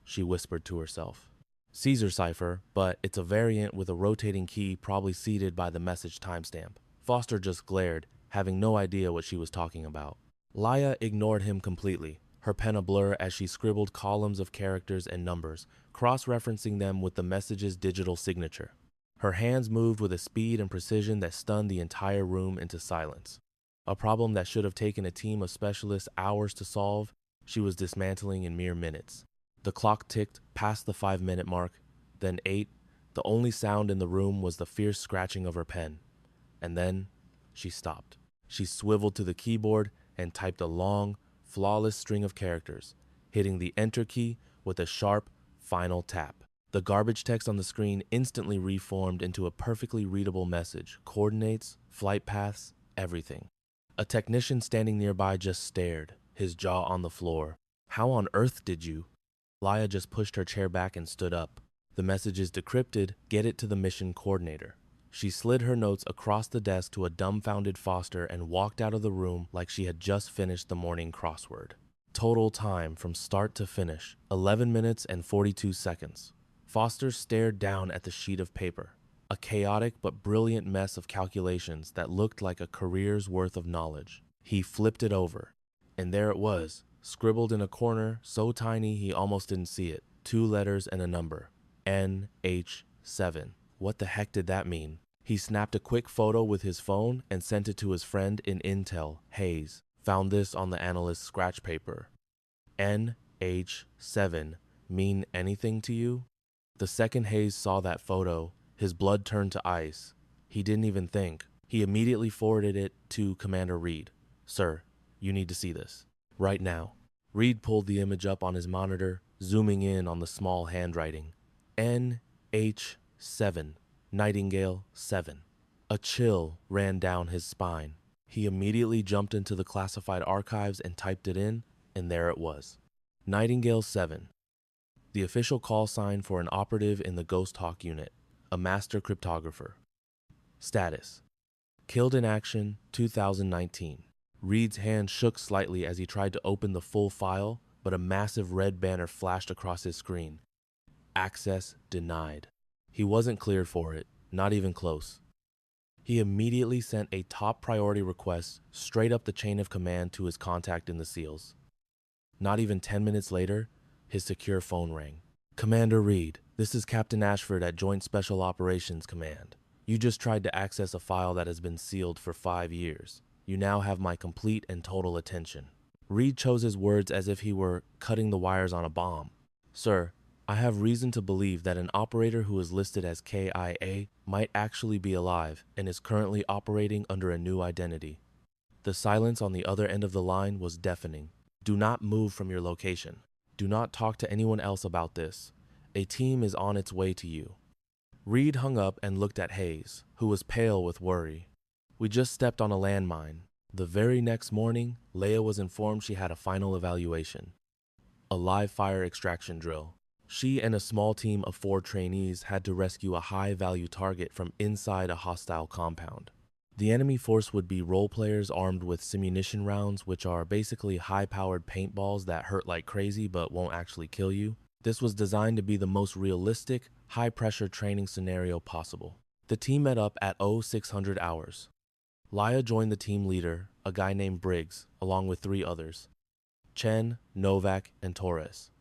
she whispered to herself. "Caesar cipher, but it's a variant with a rotating key probably seated by the message timestamp." Foster just glared, having no idea what she was talking about. Laya ignored him completely, her pen a blur as she scribbled columns of characters and numbers, cross-referencing them with the message's digital signature. Her hands moved with a speed and precision that stunned the entire room into silence. A problem that should have taken a team of specialists hours to solve, she was dismantling in mere minutes. The clock ticked past the 5-minute mark, then 8. The only sound in the room was the fierce scratching of her pen. And then she stopped. She swiveled to the keyboard and typed a long, flawless string of characters, hitting the enter key with a sharp, final tap. The garbage text on the screen instantly reformed into a perfectly readable message, coordinates, flight paths, everything. A technician standing nearby just stared, his jaw on the floor. "How on earth did you?" Laya just pushed her chair back and stood up. "The message is decrypted, get it to the mission coordinator." She slid her notes across the desk to a dumbfounded Foster and walked out of the room like she had just finished the morning crossword. Total time from start to finish, 11 minutes and 42 seconds. Foster stared down at the sheet of paper, a chaotic but brilliant mess of calculations that looked like a career's worth of knowledge. He flipped it over, and there it was, scribbled in a corner so tiny he almost didn't see it. 2 letters and a number. NH7. What the heck did that mean? He snapped a quick photo with his phone and sent it to his friend in Intel, Hayes. Found this on the analyst's scratch paper. NH7 mean anything to you? The second Hayes saw that photo, his blood turned to ice. He didn't even think. He immediately forwarded it to Commander Reed. "Sir, you need to see this. Right now." Reed pulled the image up on his monitor, zooming in on the small handwriting. NH7. Nightingale 7. A chill ran down his spine. He immediately jumped into the classified archives and typed it in, and there it was. Nightingale 7, the official call sign for an operative in the Ghost Hawk unit, a master cryptographer. Status: killed in action, 2019. Reed's hand shook slightly as he tried to open the full file, but a massive red banner flashed across his screen. Access denied. He wasn't cleared for it, not even close. He immediately sent a top priority request straight up the chain of command to his contact in the SEALs. Not even 10 minutes later, his secure phone rang. Commander Reed, this is Captain Ashford at Joint Special Operations Command. You just tried to access a file that has been sealed for 5 years. You now have my complete and total attention. Reed chose his words as if he were cutting the wires on a bomb. Sir, I have reason to believe that an operator who is listed as KIA might actually be alive and is currently operating under a new identity. The silence on the other end of the line was deafening. Do not move from your location. Do not talk to anyone else about this. A team is on its way to you. Reed hung up and looked at Hayes, who was pale with worry. We just stepped on a landmine. The very next morning, Leia was informed she had a final evaluation. A live fire extraction drill. She and a small team of 4 trainees had to rescue a high-value target from inside a hostile compound. The enemy force would be role players armed with simunition rounds, which are basically high-powered paintballs that hurt like crazy but won't actually kill you. This was designed to be the most realistic, high-pressure training scenario possible. The team met up at 0600 hours. Leia joined the team leader, a guy named Briggs, along with 3 others: Chen, Novak, and Torres.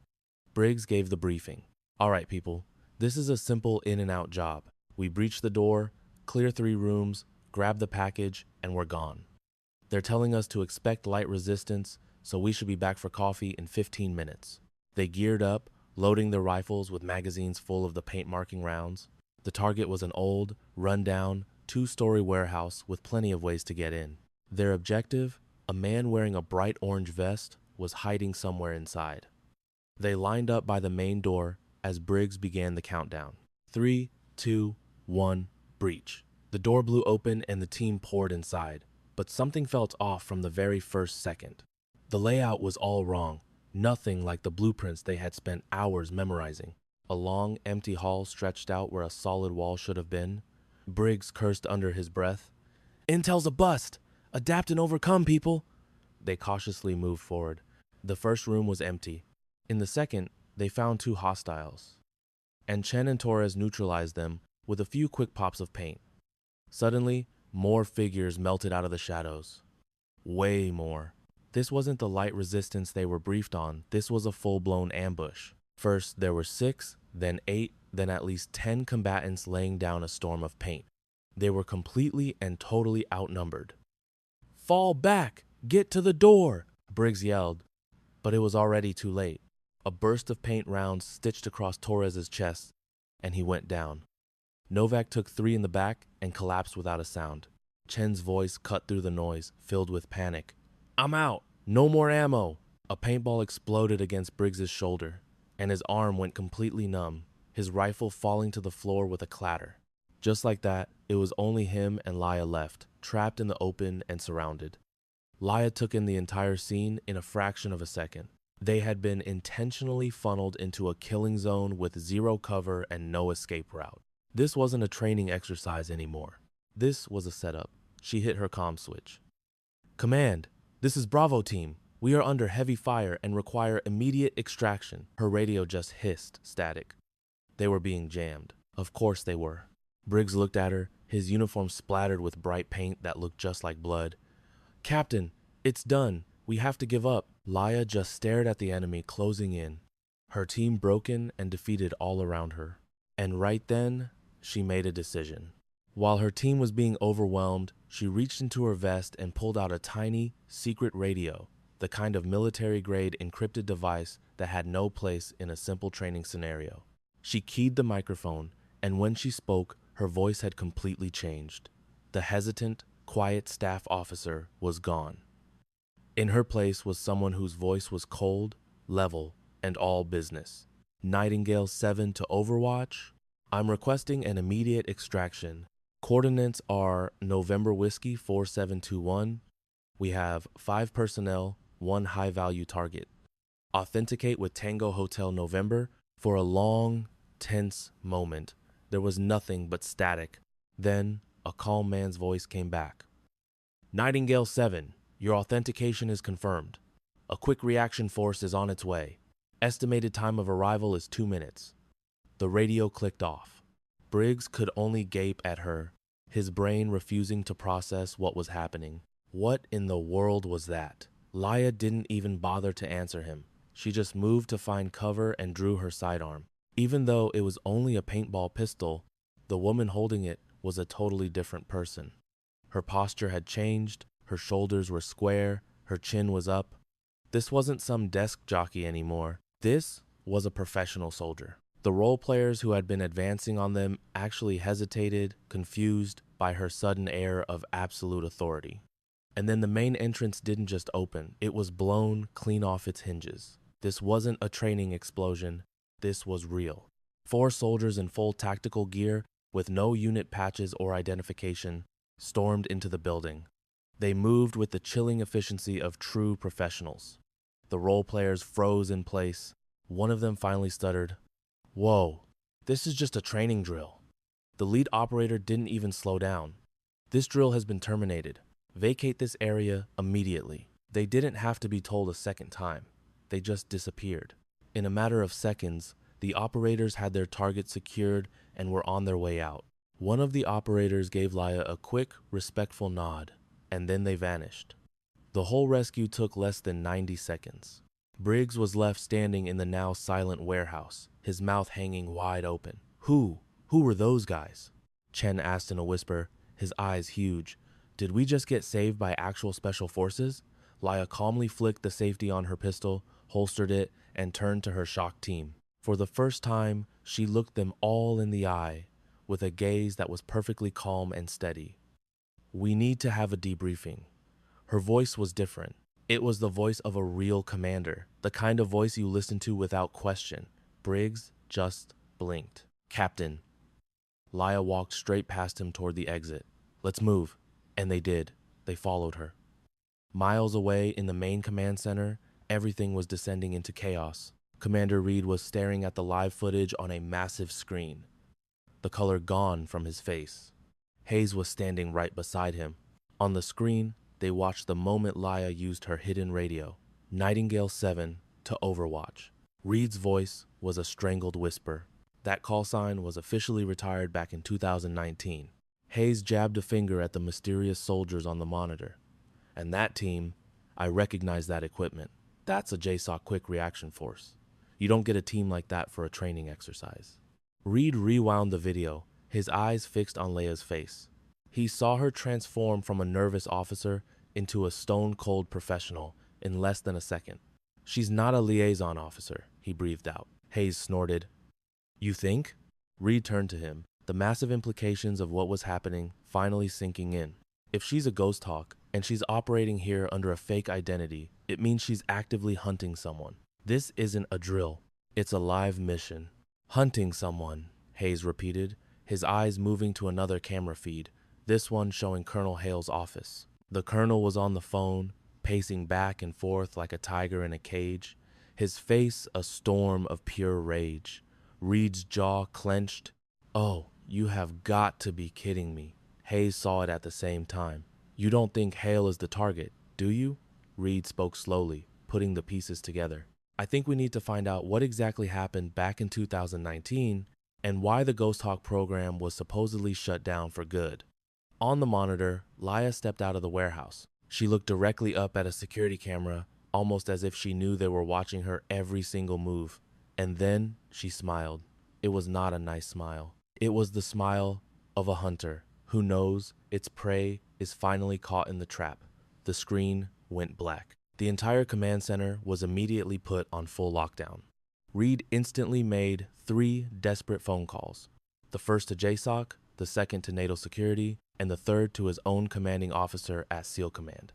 Briggs gave the briefing. All right, people, this is a simple in-and-out job. We breach the door, clear 3 rooms, grab the package, and we're gone. They're telling us to expect light resistance, so we should be back for coffee in 15 minutes. They geared up, loading their rifles with magazines full of the paint-marking rounds. The target was an old, run-down, 2-story warehouse with plenty of ways to get in. Their objective, a man wearing a bright orange vest, was hiding somewhere inside. They lined up by the main door as Briggs began the countdown. 3, 2, 1, breach. The door blew open and the team poured inside, but something felt off from the very first second. The layout was all wrong, nothing like the blueprints they had spent hours memorizing. A long, empty hall stretched out where a solid wall should have been. Briggs cursed under his breath. Intel's a bust! Adapt and overcome, people! They cautiously moved forward. The first room was empty. In the second, they found 2 hostiles, and Chen and Torres neutralized them with a few quick pops of paint. Suddenly, more figures melted out of the shadows. Way more. This wasn't the light resistance they were briefed on. This was a full-blown ambush. First, there were 6, then 8, then at least 10 combatants laying down a storm of paint. They were completely and totally outnumbered. Fall back! Get to the door! Briggs yelled, but it was already too late. A burst of paint rounds stitched across Torres's chest, and he went down. Novak took 3 in the back and collapsed without a sound. Chen's voice cut through the noise, filled with panic. I'm out! No more ammo! A paintball exploded against Briggs's shoulder, and his arm went completely numb, his rifle falling to the floor with a clatter. Just like that, it was only him and Leia left, trapped in the open and surrounded. Leia took in the entire scene in a fraction of a second. They had been intentionally funneled into a killing zone with 0 cover and no escape route. This wasn't a training exercise anymore. This was a setup. She hit her comm switch. Command, this is Bravo team. We are under heavy fire and require immediate extraction. Her radio just hissed static. They were being jammed. Of course they were. Briggs looked at her, his uniform splattered with bright paint that looked just like blood. Captain, it's done. We have to give up. Leia just stared at the enemy closing in, her team broken and defeated all around her. And right then, she made a decision. While her team was being overwhelmed, she reached into her vest and pulled out a tiny, secret radio, the kind of military-grade encrypted device that had no place in a simple training scenario. She keyed the microphone, and when she spoke, her voice had completely changed. The hesitant, quiet staff officer was gone. In her place was someone whose voice was cold, level, and all business. Nightingale 7 to Overwatch. I'm requesting an immediate extraction. Coordinates are November Whiskey 4721. We have 5 personnel, 1 high-value target. Authenticate with Tango Hotel November. For a long, tense moment, there was nothing but static. Then, a calm man's voice came back. Nightingale 7, your authentication is confirmed. A quick reaction force is on its way. Estimated time of arrival is 2 minutes. The radio clicked off. Briggs could only gape at her, his brain refusing to process what was happening. What in the world was that? Laia didn't even bother to answer him. She just moved to find cover and drew her sidearm. Even though it was only a paintball pistol, the woman holding it was a totally different person. Her posture had changed, her shoulders were square, her chin was up. This wasn't some desk jockey anymore. This was a professional soldier. The role players who had been advancing on them actually hesitated, confused by her sudden air of absolute authority. And then the main entrance didn't just open, it was blown clean off its hinges. This wasn't a training explosion, this was real. 4 soldiers in full tactical gear, with no unit patches or identification, stormed into the building. They moved with the chilling efficiency of true professionals. The role players froze in place. One of them finally stuttered, "Whoa, this is just a training drill." The lead operator didn't even slow down. "This drill has been terminated. Vacate this area immediately." They didn't have to be told a second time. They just disappeared. In a matter of seconds, the operators had their target secured and were on their way out. One of the operators gave Laia a quick, respectful nod, and then they vanished. The whole rescue took less than 90 seconds. Briggs was left standing in the now silent warehouse, his mouth hanging wide open. Who were those guys?" Chen asked in a whisper, his eyes huge. "Did we just get saved by actual special forces?" Laia calmly flicked the safety on her pistol, holstered it, and turned to her shocked team. For the first time, she looked them all in the eye, with a gaze that was perfectly calm and steady. "We need to have a debriefing." Her voice was different. It was the voice of a real commander, the kind of voice you listen to without question. Briggs just blinked. "Captain." Laia walked straight past him toward the exit. "Let's move." And they did. They followed her. Miles away in the main command center, everything was descending into chaos. Commander Reed was staring at the live footage on a massive screen, the color gone from his face. Hayes was standing right beside him. On the screen, they watched the moment Laia used her hidden radio, Nightingale 7, to overwatch. Reed's voice was a strangled whisper. That call sign was officially retired back in 2019. Hayes jabbed a finger at the mysterious soldiers on the monitor. "And that team, I recognize that equipment. That's a JSOC quick reaction force. You don't get a team like that for a training exercise." Reed rewound the video, his eyes fixed on Leia's face. He saw her transform from a nervous officer into a stone-cold professional in less than a second. "She's not a liaison officer," he breathed out. Hayes snorted. "You think?" Reed turned to him, the massive implications of what was happening finally sinking in. "If she's a ghost hawk, and she's operating here under a fake identity, it means she's actively hunting someone. This isn't a drill. It's a live mission." "Hunting someone," Hayes repeated, his eyes moving to another camera feed, this one showing Colonel Hale's office. The colonel was on the phone, pacing back and forth like a tiger in a cage, his face a storm of pure rage. Reed's jaw clenched. "Oh, you have got to be kidding me." Hayes saw it at the same time. "You don't think Hale is the target, do you?" Reed spoke slowly, putting the pieces together. "I think we need to find out what exactly happened back in 2019 and why the Ghost Hawk program was supposedly shut down for good." On the monitor, Laia stepped out of the warehouse. She looked directly up at a security camera, almost as if she knew they were watching her every single move. And then she smiled. It was not a nice smile. It was the smile of a hunter who knows its prey is finally caught in the trap. The screen went black. The entire command center was immediately put on full lockdown. Reed instantly made 3 desperate phone calls. The first to JSOC, the second to NATO security, and the third to his own commanding officer at SEAL Command.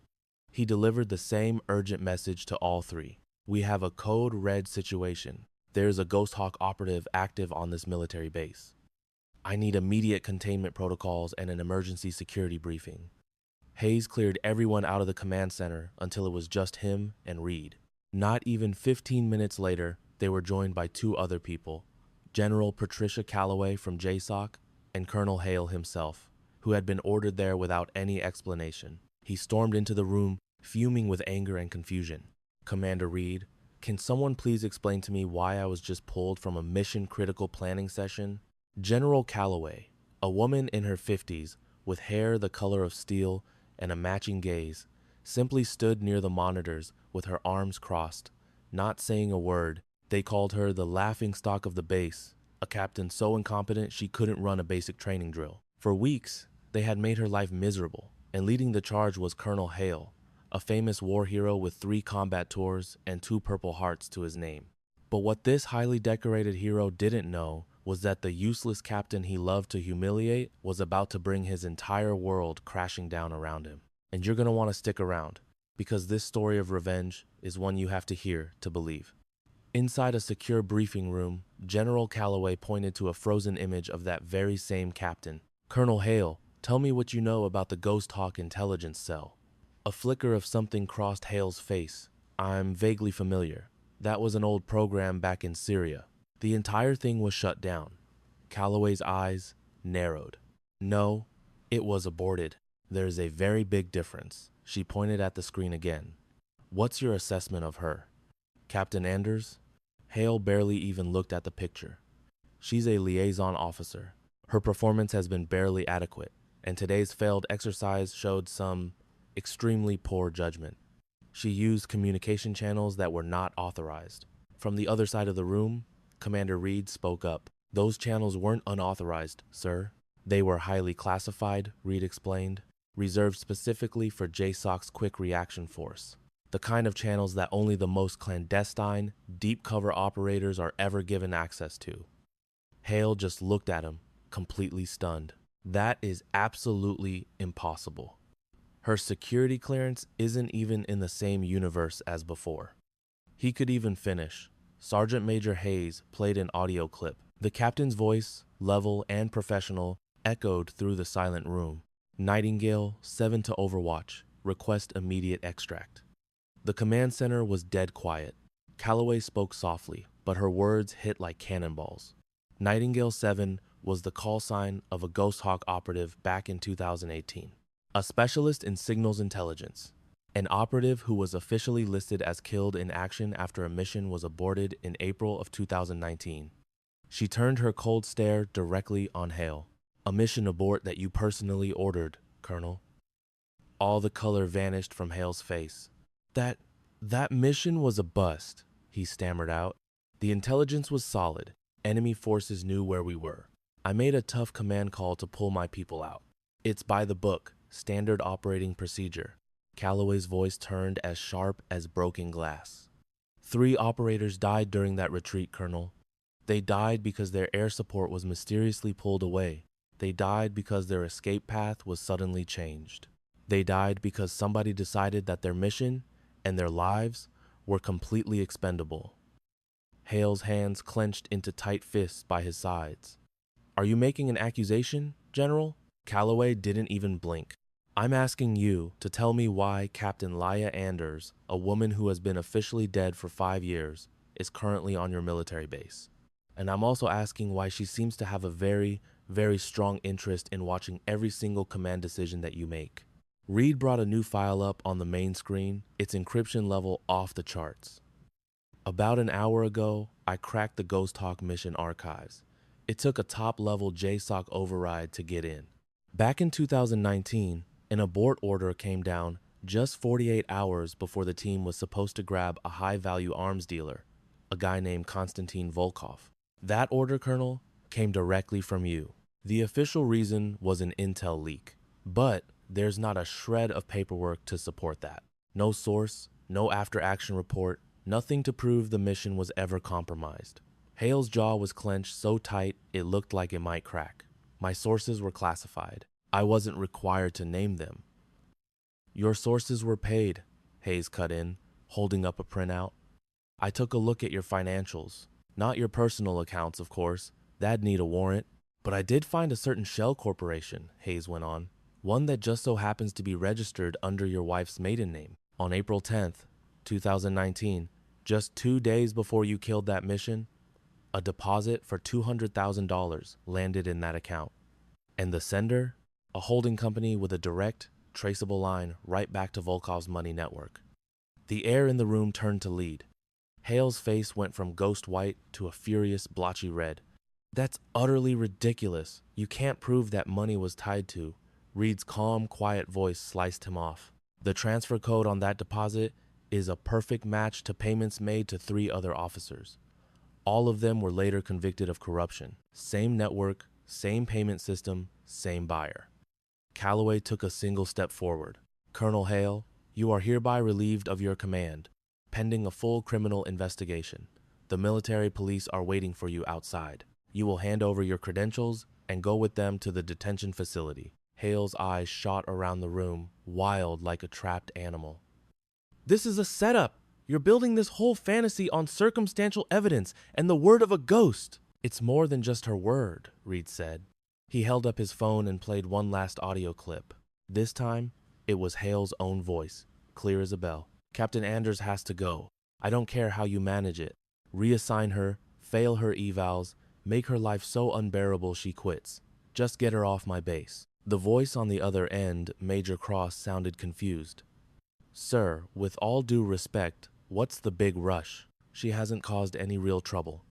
He delivered the same urgent message to all 3. "We have a code red situation. There is a Ghost Hawk operative active on this military base." I need immediate containment protocols and an emergency security briefing. Hayes cleared everyone out of the command center until it was just him and Reed. Not even 15 minutes later, they were joined by two other people, General Patricia Calloway from JSOC and Colonel Hale himself, who had been ordered there without any explanation. He stormed into the room, fuming with anger and confusion. Commander Reed, can someone please explain to me why I was just pulled from a mission-critical planning session? General Calloway, a woman in her 50s with hair the color of steel and a matching gaze, simply stood near the monitors with her arms crossed, not saying a word. They called her the laughingstock of the base, a captain so incompetent she couldn't run a basic training drill. For weeks, they had made her life miserable, and leading the charge was Colonel Hale, a famous war hero with 3 combat tours and 2 Purple Hearts to his name. But what this highly decorated hero didn't know was that the useless captain he loved to humiliate was about to bring his entire world crashing down around him. And you're going to want to stick around, because this story of revenge is one you have to hear to believe. Inside a secure briefing room, General Calloway pointed to a frozen image of that very same captain. Colonel Hale, tell me what you know about the Ghost Hawk intelligence cell. A flicker of something crossed Hale's face. I'm vaguely familiar. That was an old program back in Syria. The entire thing was shut down. Calloway's eyes narrowed. No, it was aborted. There's a very big difference. She pointed at the screen again. What's your assessment of her? Captain Anders? Hale barely even looked at the picture. She's a liaison officer. Her performance has been barely adequate, and today's failed exercise showed some extremely poor judgment. She used communication channels that were not authorized. From the other side of the room, Commander Reed spoke up. Those channels weren't unauthorized, sir. They were highly classified, Reed explained, reserved specifically for JSOC's Quick Reaction Force. The kind of channels that only the most clandestine, deep cover operators are ever given access to. Hale just looked at him, completely stunned. That is absolutely impossible. Her security clearance isn't even in the same universe as before. He could even finish. Sergeant Major Hayes played an audio clip. The captain's voice, level and professional, echoed through the silent room. Nightingale, 7 to Overwatch. Request immediate extract. The command center was dead quiet. Calloway spoke softly, but her words hit like cannonballs. Nightingale 7 was the call sign of a Ghost Hawk operative back in 2018. A specialist in signals intelligence. An operative who was officially listed as killed in action after a mission was aborted in April of 2019. She turned her cold stare directly on Hale. A mission abort that you personally ordered, Colonel. All the color vanished from Hale's face. That mission was a bust, he stammered out. The intelligence was solid. Enemy forces knew where we were. I made a tough command call to pull my people out. It's by the book, standard operating procedure. Calloway's voice turned as sharp as broken glass. 3 operators died during that retreat, Colonel. They died because their air support was mysteriously pulled away. They died because their escape path was suddenly changed. They died because somebody decided that their mission and their lives were completely expendable. Hale's hands clenched into tight fists by his sides. Are you making an accusation, General? Calloway didn't even blink. I'm asking you to tell me why Captain Laia Anders, a woman who has been officially dead for 5 years, is currently on your military base. And I'm also asking why she seems to have a very, very strong interest in watching every single command decision that you make. Reed brought a new file up on the main screen, its encryption level off the charts. About an hour ago, I cracked the Ghost Hawk mission archives. It took a top-level JSOC override to get in. Back in 2019, an abort order came down just 48 hours before the team was supposed to grab a high-value arms dealer, a guy named Konstantin Volkov. That order, Colonel, came directly from you. The official reason was an intel leak, but there's not a shred of paperwork to support that. No source, no after-action report, nothing to prove the mission was ever compromised. Hale's jaw was clenched so tight it looked like it might crack. My sources were classified. I wasn't required to name them. Your sources were paid, Hayes cut in, holding up a printout. I took a look at your financials. Not your personal accounts, of course. That'd need a warrant. But I did find a certain shell corporation, Hayes went on. One that just so happens to be registered under your wife's maiden name. On April 10th, 2019, just 2 days before you killed that mission, a deposit for $200,000 landed in that account. And the sender? A holding company with a direct, traceable line right back to Volkov's money network. The air in the room turned to lead. Hale's face went from ghost white to a furious, blotchy red. That's utterly ridiculous. You can't prove that money was tied to. Reed's calm, quiet voice sliced him off. The transfer code on that deposit is a perfect match to payments made to 3 other officers. All of them were later convicted of corruption. Same network, same payment system, same buyer. Calloway took a single step forward. Colonel Hale, you are hereby relieved of your command, pending a full criminal investigation. The military police are waiting for you outside. You will hand over your credentials and go with them to the detention facility. Hale's eyes shot around the room, wild like a trapped animal. This is a setup. You're building this whole fantasy on circumstantial evidence and the word of a ghost. It's more than just her word, Reed said. He held up his phone and played one last audio clip. This time, it was Hale's own voice, clear as a bell. Captain Anders has to go. I don't care how you manage it. Reassign her, fail her evals, make her life so unbearable she quits. Just get her off my base. The voice on the other end, Major Cross, sounded confused. Sir, with all due respect, what's the big rush? She hasn't caused any real trouble.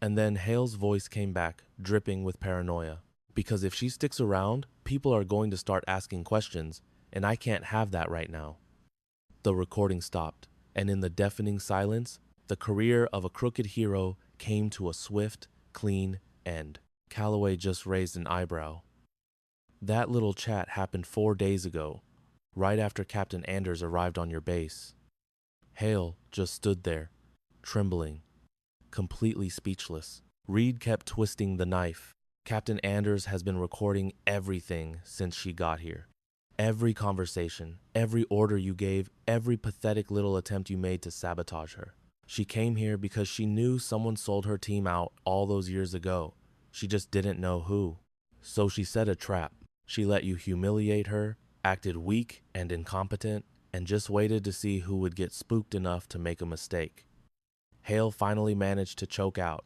And then Hale's voice came back, dripping with paranoia. Because if she sticks around, people are going to start asking questions, and I can't have that right now. The recording stopped, and in the deafening silence, the career of a crooked hero came to a swift, clean end. Calloway just raised an eyebrow. That little chat happened 4 days ago, right after Captain Anders arrived on your base. Hale just stood there, trembling, completely speechless. Reed kept twisting the knife. Captain Anders has been recording everything since she got here. Every conversation, every order you gave, every pathetic little attempt you made to sabotage her. She came here because she knew someone sold her team out all those years ago. She just didn't know who. So she set a trap. She let you humiliate her, acted weak and incompetent, and just waited to see who would get spooked enough to make a mistake. Hale finally managed to choke out.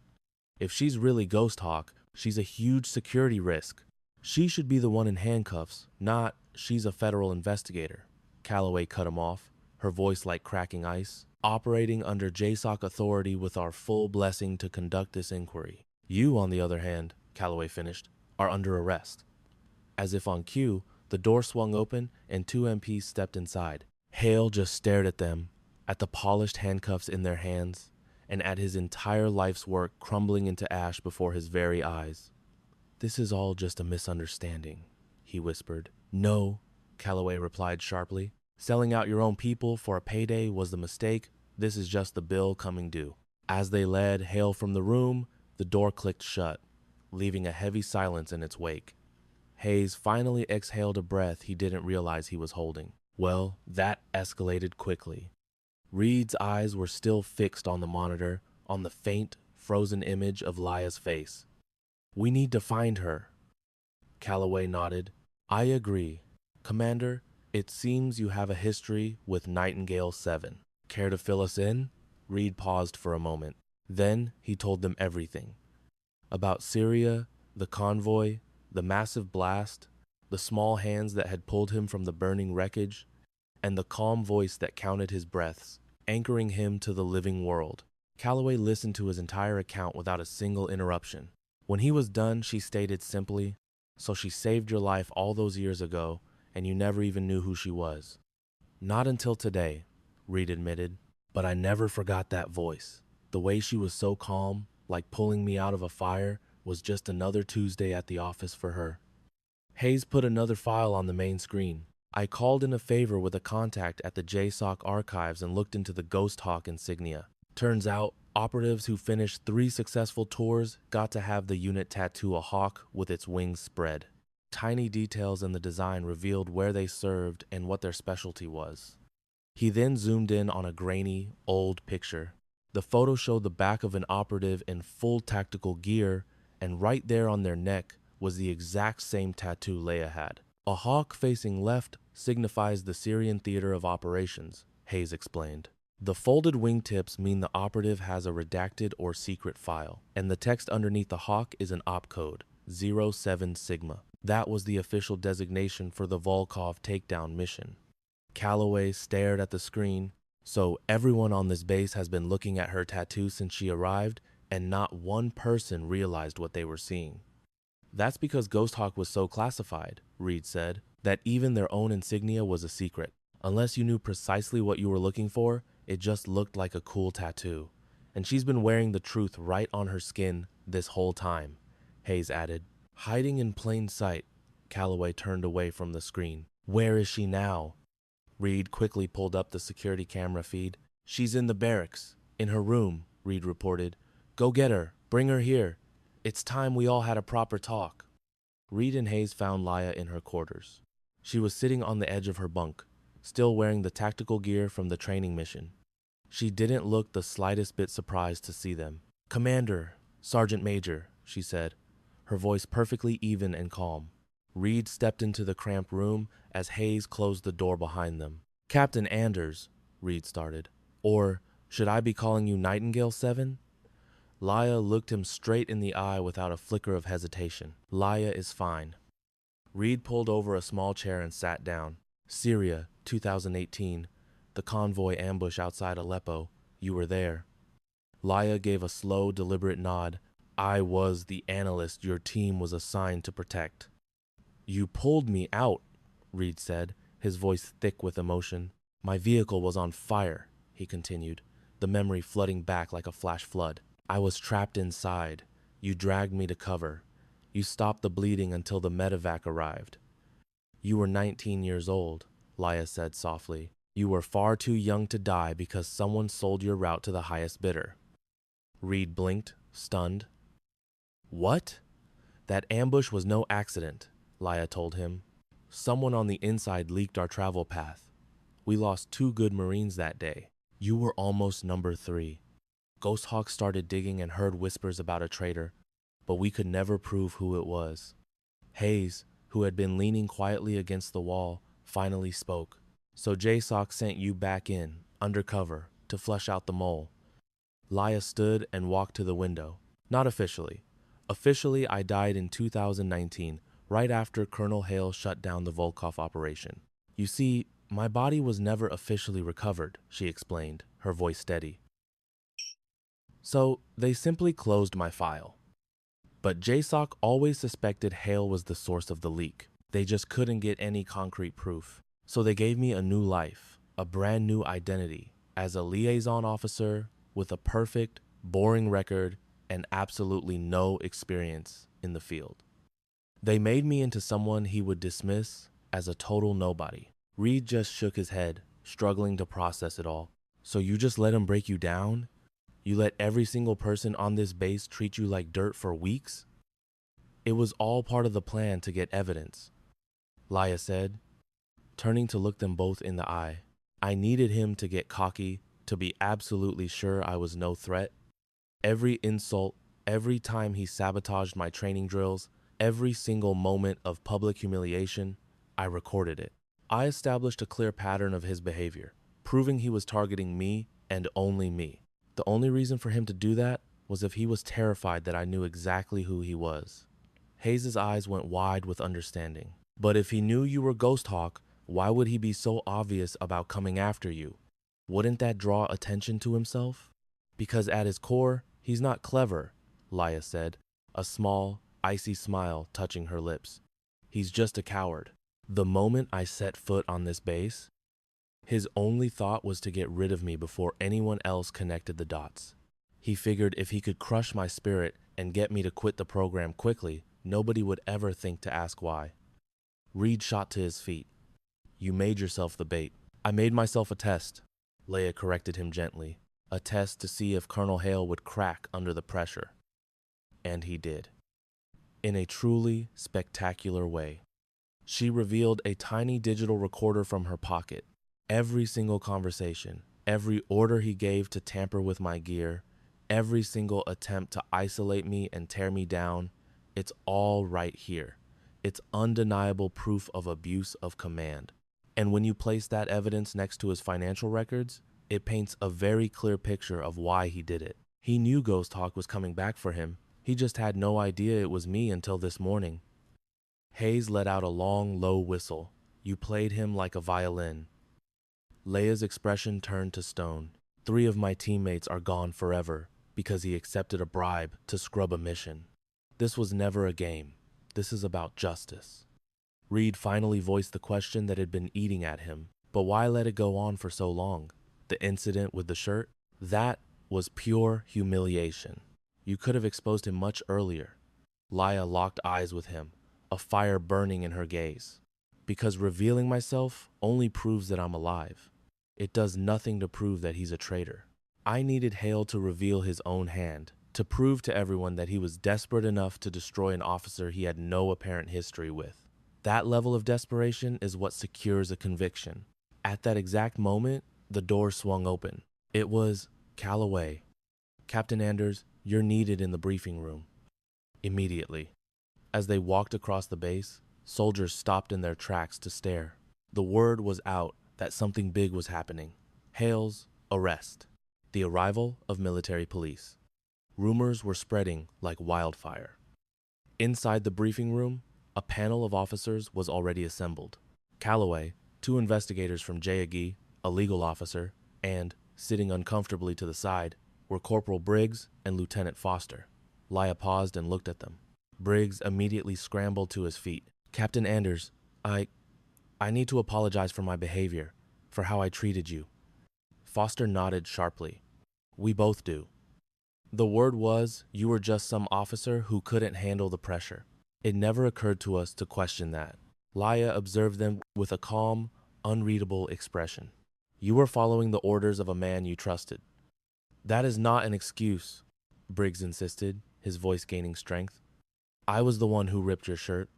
If she's really Ghost Hawk, she's a huge security risk. She should be the one in handcuffs, not she's a federal investigator. Calloway cut him off, her voice like cracking ice. Operating under JSOC authority with our full blessing to conduct this inquiry. You, on the other hand, Calloway finished, are under arrest. As if on cue, the door swung open and 2 MPs stepped inside. Hale just stared at them, at the polished handcuffs in their hands, and at his entire life's work crumbling into ash before his very eyes. This is all just a misunderstanding, he whispered. No, Calloway replied sharply. Selling out your own people for a payday was the mistake. This is just the bill coming due. As they led Hale from the room, the door clicked shut, leaving a heavy silence in its wake. Hayes finally exhaled a breath he didn't realize he was holding. Well, that escalated quickly. Reed's eyes were still fixed on the monitor, on the faint, frozen image of Laya's face. We need to find her. Calloway nodded. I agree. Commander, it seems you have a history with Nightingale 7. Care to fill us in? Reed paused for a moment. Then he told them everything. About Syria, the convoy, the massive blast, the small hands that had pulled him from the burning wreckage, and the calm voice that counted his breaths, anchoring him to the living world. Calloway listened to his entire account without a single interruption. When he was done, she stated simply, So she saved your life all those years ago, and you never even knew who she was. Not until today, Reed admitted, but I never forgot that voice. The way she was so calm, like pulling me out of a fire, was just another Tuesday at the office for her. Hayes put another file on the main screen. I called in a favor with a contact at the JSOC archives and looked into the Ghost Hawk insignia. Turns out, operatives who finished 3 successful tours got to have the unit tattoo a hawk with its wings spread. Tiny details in the design revealed where they served and what their specialty was. He then zoomed in on a grainy, old picture. The photo showed the back of an operative in full tactical gear and right there on their neck was the exact same tattoo Leia had. A hawk facing left signifies the Syrian theater of operations, Hayes explained. The folded wingtips mean the operative has a redacted or secret file, and the text underneath the hawk is an opcode, 07 Sigma. That was the official designation for the Volkov takedown mission. Calloway stared at the screen. So everyone on this base has been looking at her tattoo since she arrived, and not one person realized what they were seeing. That's because Ghost Hawk was so classified, Reed said, that even their own insignia was a secret. Unless you knew precisely what you were looking for, it just looked like a cool tattoo. And she's been wearing the truth right on her skin this whole time, Hayes added. Hiding in plain sight, Calloway turned away from the screen. Where is she now? Reed quickly pulled up the security camera feed. She's in the barracks, in her room, Reed reported. Go get her, bring her here. It's time we all had a proper talk. Reed and Hayes found Leia in her quarters. She was sitting on the edge of her bunk, still wearing the tactical gear from the training mission. She didn't look the slightest bit surprised to see them. Commander, Sergeant Major, she said, her voice perfectly even and calm. Reed stepped into the cramped room as Hayes closed the door behind them. Captain Anders, Reed started. Or should I be calling you Nightingale 7? Leia looked him straight in the eye without a flicker of hesitation. Leia is fine. Reed pulled over a small chair and sat down. Syria, 2018. The convoy ambush outside Aleppo. You were there. Leia gave a slow, deliberate nod. I was the analyst your team was assigned to protect. You pulled me out, Reed said, his voice thick with emotion. My vehicle was on fire, he continued, the memory flooding back like a flash flood. I was trapped inside. You dragged me to cover. You stopped the bleeding until the medevac arrived. You were 19 years old, Leia said softly. You were far too young to die because someone sold your route to the highest bidder. Reed blinked, stunned. What? That ambush was no accident, Leia told him. Someone on the inside leaked our travel path. We lost 2 good Marines that day. You were almost number 3. Ghost Hawk started digging and heard whispers about a traitor, but we could never prove who it was. Hayes, who had been leaning quietly against the wall, finally spoke. So JSOC sent you back in, undercover, to flush out the mole. Leia stood and walked to the window. Not officially. Officially, I died in 2019, right after Colonel Hale shut down the Volkov operation. You see, my body was never officially recovered, she explained, her voice steady. So they simply closed my file. But JSOC always suspected Hale was the source of the leak. They just couldn't get any concrete proof. So they gave me a new life, a brand new identity, as a liaison officer with a perfect, boring record and absolutely no experience in the field. They made me into someone he would dismiss as a total nobody. Reed just shook his head, struggling to process it all. So you just let him break you down? You let every single person on this base treat you like dirt for weeks? It was all part of the plan to get evidence, Leia said, turning to look them both in the eye. I needed him to get cocky, to be absolutely sure I was no threat. Every insult, every time he sabotaged my training drills, every single moment of public humiliation, I recorded it. I established a clear pattern of his behavior, proving he was targeting me and only me. The only reason for him to do that was if he was terrified that I knew exactly who he was. Hayes' eyes went wide with understanding. But if he knew you were Ghost Hawk, why would he be so obvious about coming after you? Wouldn't that draw attention to himself? Because at his core, he's not clever, Leia said, a small, icy smile touching her lips. He's just a coward. The moment I set foot on this base, his only thought was to get rid of me before anyone else connected the dots. He figured if he could crush my spirit and get me to quit the program quickly, nobody would ever think to ask why. Reed shot to his feet. You made yourself the bait. I made myself a test, Leia corrected him gently. A test to see if Colonel Hale would crack under the pressure. And he did. In a truly spectacular way. She revealed a tiny digital recorder from her pocket. Every single conversation, every order he gave to tamper with my gear, every single attempt to isolate me and tear me down, It's all right here. It's undeniable proof of abuse of command. And when you place that evidence next to his financial records, it paints a very clear picture of why he did it. He knew Ghost Hawk was coming back for him. He just had no idea it was me until this morning. Hayes let out a long, low whistle. You played him like a violin. Leia's expression turned to stone. 3 of my teammates are gone forever because he accepted a bribe to scrub a mission. This was never a game. This is about justice. Reed finally voiced the question that had been eating at him. But why let it go on for so long? The incident with the shirt? That was pure humiliation. You could have exposed him much earlier. Leia locked eyes with him, a fire burning in her gaze. Because revealing myself only proves that I'm alive. It does nothing to prove that he's a traitor. I needed Hale to reveal his own hand, to prove to everyone that he was desperate enough to destroy an officer he had no apparent history with. That level of desperation is what secures a conviction. At that exact moment, the door swung open. It was Calloway. Captain Anders, you're needed in the briefing room. Immediately. As they walked across the base, soldiers stopped in their tracks to stare. The word was out that something big was happening. Hale's arrest. The arrival of military police. Rumors were spreading like wildfire. Inside the briefing room, a panel of officers was already assembled. Calloway, 2 investigators from JAG, a legal officer, and, sitting uncomfortably to the side, were Corporal Briggs and Lieutenant Foster. Leia paused and looked at them. Briggs immediately scrambled to his feet. Captain Anders, I need to apologize for my behavior, for how I treated you. Foster nodded sharply. We both do. The word was you were just some officer who couldn't handle the pressure. It never occurred to us to question that. Leia observed them with a calm, unreadable expression. You were following the orders of a man you trusted. That is not an excuse, Briggs insisted, his voice gaining strength. I was the one who ripped your shirt.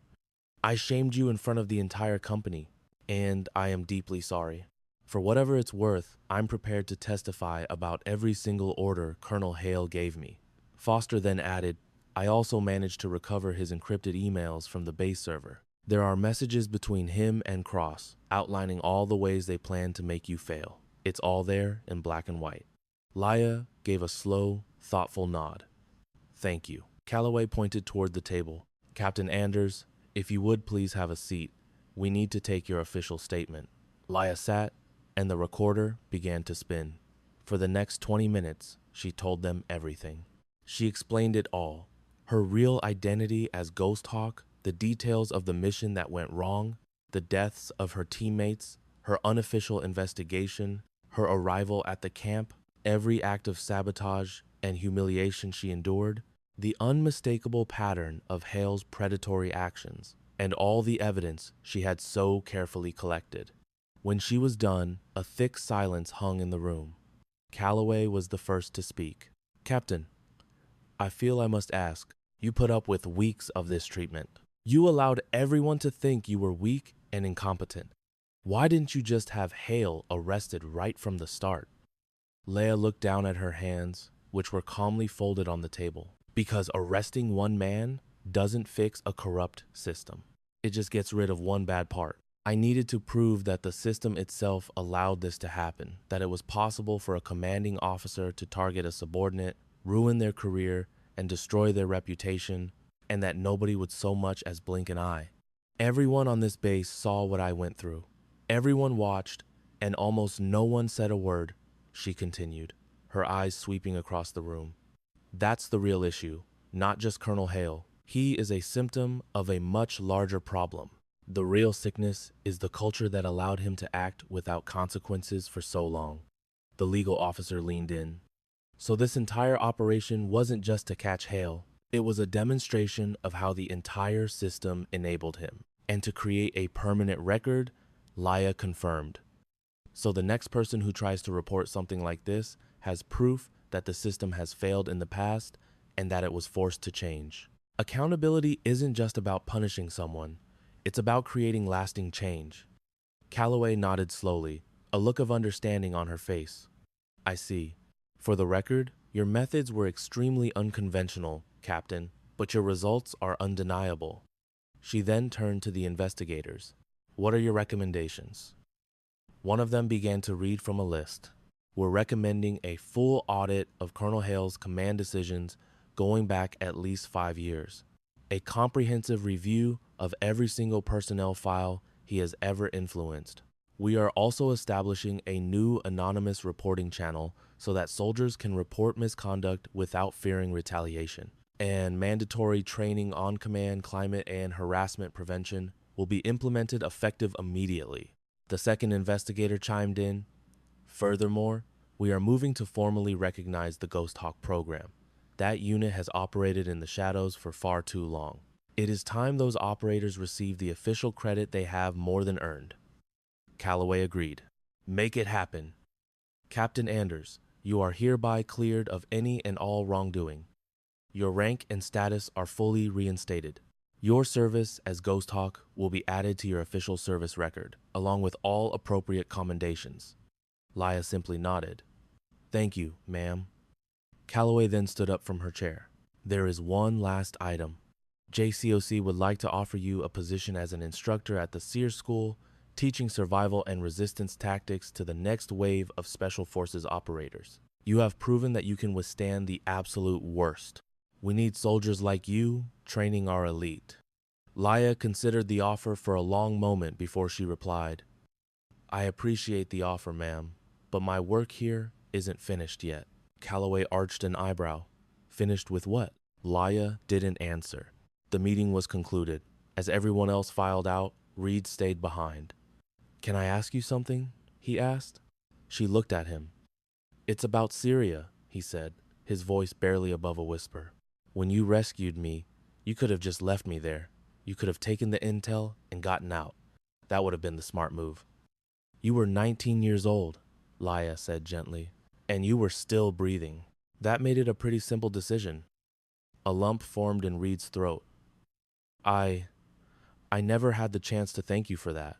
I shamed you in front of the entire company, and I am deeply sorry. For whatever it's worth, I'm prepared to testify about every single order Colonel Hale gave me. Foster then added, I also managed to recover his encrypted emails from the base server. There are messages between him and Cross, outlining all the ways they plan to make you fail. It's all there in black and white. Leia gave a slow, thoughtful nod. Thank you. Calloway pointed toward the table. Captain Anders, if you would please have a seat. We need to take your official statement. Leia sat, and the recorder began to spin. For the next 20 minutes, she told them everything. She explained it all. Her real identity as Ghost Hawk, the details of the mission that went wrong, the deaths of her teammates, her unofficial investigation, her arrival at the camp, every act of sabotage and humiliation she endured, the unmistakable pattern of Hale's predatory actions, and all the evidence she had so carefully collected. When she was done, a thick silence hung in the room. Calloway was the first to speak. Captain, I feel I must ask, you put up with weeks of this treatment. You allowed everyone to think you were weak and incompetent. Why didn't you just have Hale arrested right from the start? Leia looked down at her hands, which were calmly folded on the table. Because arresting one man doesn't fix a corrupt system. It just gets rid of one bad part. I needed to prove that the system itself allowed this to happen, that it was possible for a commanding officer to target a subordinate, ruin their career, and destroy their reputation, and that nobody would so much as blink an eye. Everyone on this base saw what I went through. Everyone watched, and almost no one said a word, she continued, her eyes sweeping across the room. That's the real issue, not just Colonel Hale. He is a symptom of a much larger problem. The real sickness is the culture that allowed him to act without consequences for so long. The legal officer leaned in. So this entire operation wasn't just to catch Hale. It was a demonstration of how the entire system enabled him. And to create a permanent record, Leia confirmed. So the next person who tries to report something like this has proof that the system has failed in the past and that it was forced to change. Accountability isn't just about punishing someone. It's about creating lasting change. Calloway nodded slowly, a look of understanding on her face. I see. For the record, your methods were extremely unconventional, Captain. but your results are undeniable. She then turned to the investigators. What are your recommendations? One of them began to read from a list. We're recommending a full audit of Colonel Hale's command decisions going back at least 5 years. A comprehensive review of every single personnel file he has ever influenced. We are also establishing a new anonymous reporting channel so that soldiers can report misconduct without fearing retaliation. And mandatory training on command, climate, and harassment prevention will be implemented effective immediately. The second investigator chimed in. Furthermore, we are moving to formally recognize the Ghost Hawk program. That unit has operated in the shadows for far too long. It is time those operators receive the official credit they have more than earned. Calloway agreed. Make it happen. Captain Anders, you are hereby cleared of any and all wrongdoing. Your rank and status are fully reinstated. Your service as Ghost Hawk will be added to your official service record, along with all appropriate commendations. Laya simply nodded. Thank you, ma'am. Calloway then stood up from her chair. There is one last item. JCOC would like to offer you a position as an instructor at the Sears School, teaching survival and resistance tactics to the next wave of Special Forces operators. You have proven that you can withstand the absolute worst. We need soldiers like you training our elite. Laya considered the offer for a long moment before she replied, I appreciate the offer, ma'am, but my work here isn't finished yet. Calloway arched an eyebrow. Finished with what? Laya didn't answer. The meeting was concluded. As everyone else filed out, Reed stayed behind. Can I ask you something? He asked. She looked at him. It's about Syria, he said, his voice barely above a whisper. When you rescued me, you could have just left me there. You could have taken the intel and gotten out. That would have been the smart move. You were 19 years old, Laya said gently, and you were still breathing. That made it a pretty simple decision. A lump formed in Reed's throat. I never had the chance to thank you for that.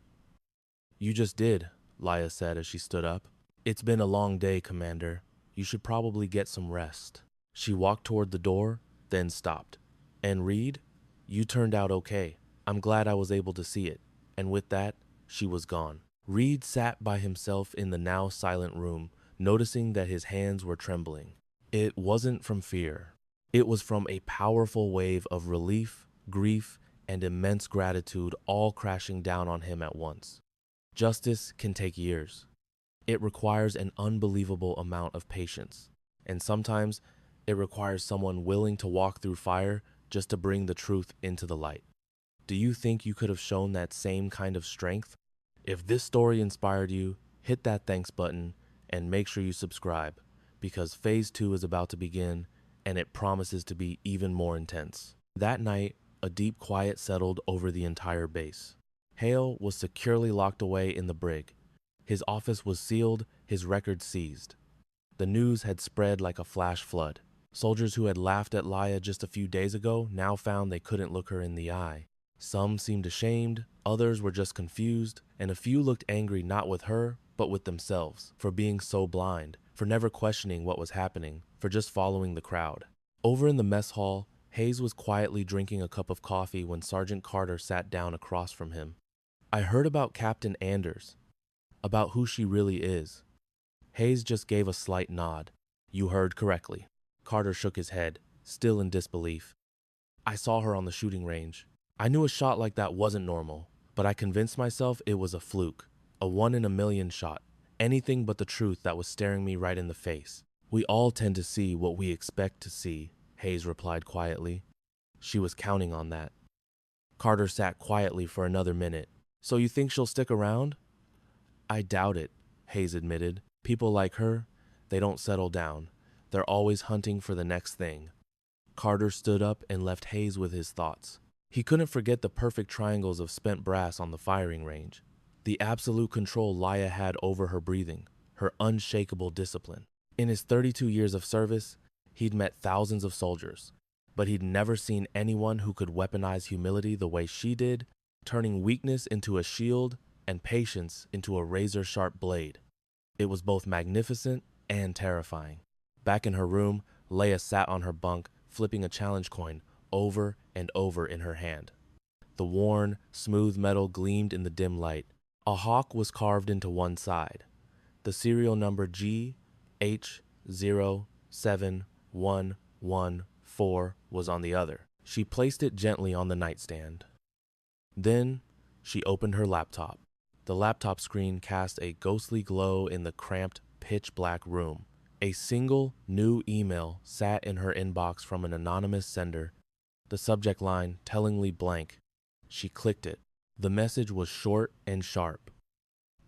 You just did, Laya said as she stood up. It's been a long day, Commander. You should probably get some rest. She walked toward the door, then stopped. And Reed, you turned out okay. I'm glad I was able to see it. And with that, she was gone. Reed sat by himself in the now silent room, noticing that his hands were trembling. It wasn't from fear. It was from a powerful wave of relief, grief, and immense gratitude all crashing down on him at once. Justice can take years. It requires an unbelievable amount of patience, and sometimes it requires someone willing to walk through fire just to bring the truth into the light. Do you think you could have shown that same kind of strength? If this story inspired you, hit that thanks button and make sure you subscribe, because Phase 2 is about to begin and it promises to be even more intense. That night, a deep quiet settled over the entire base. Hale was securely locked away in the brig. His office was sealed, his records seized. The news had spread like a flash flood. Soldiers who had laughed at Laya just a few days ago now found they couldn't look her in the eye. Some seemed ashamed, others were just confused, and a few looked angry not with her, but with themselves, for being so blind, for never questioning what was happening, for just following the crowd. Over in the mess hall, Hayes was quietly drinking a cup of coffee when Sergeant Carter sat down across from him. I heard about Captain Anders, about who she really is. Hayes just gave a slight nod. You heard correctly. Carter shook his head, still in disbelief. I saw her on the shooting range. I knew a shot like that wasn't normal, but I convinced myself it was a fluke, a 1 in a million shot, anything but the truth that was staring me right in the face. We all tend to see what we expect to see, Hayes replied quietly. She was counting on that. Carter sat quietly for another minute. So you think she'll stick around? I doubt it, Hayes admitted. People like her, they don't settle down. They're always hunting for the next thing. Carter stood up and left Hayes with his thoughts. He couldn't forget the perfect triangles of spent brass on the firing range, the absolute control Laya had over her breathing, her unshakable discipline. In his 32 years of service, he'd met thousands of soldiers, but he'd never seen anyone who could weaponize humility the way she did, turning weakness into a shield and patience into a razor-sharp blade. It was both magnificent and terrifying. Back in her room, Leia sat on her bunk, flipping a challenge coin over and over in her hand. The worn, smooth metal gleamed in the dim light. A hawk was carved into one side. The serial number GH07114 was on the other. She placed it gently on the nightstand. Then she opened her laptop. The laptop screen cast a ghostly glow in the cramped, pitch-black room. A single new email sat in her inbox from an anonymous sender, the subject line tellingly blank. She clicked it. The message was short and sharp.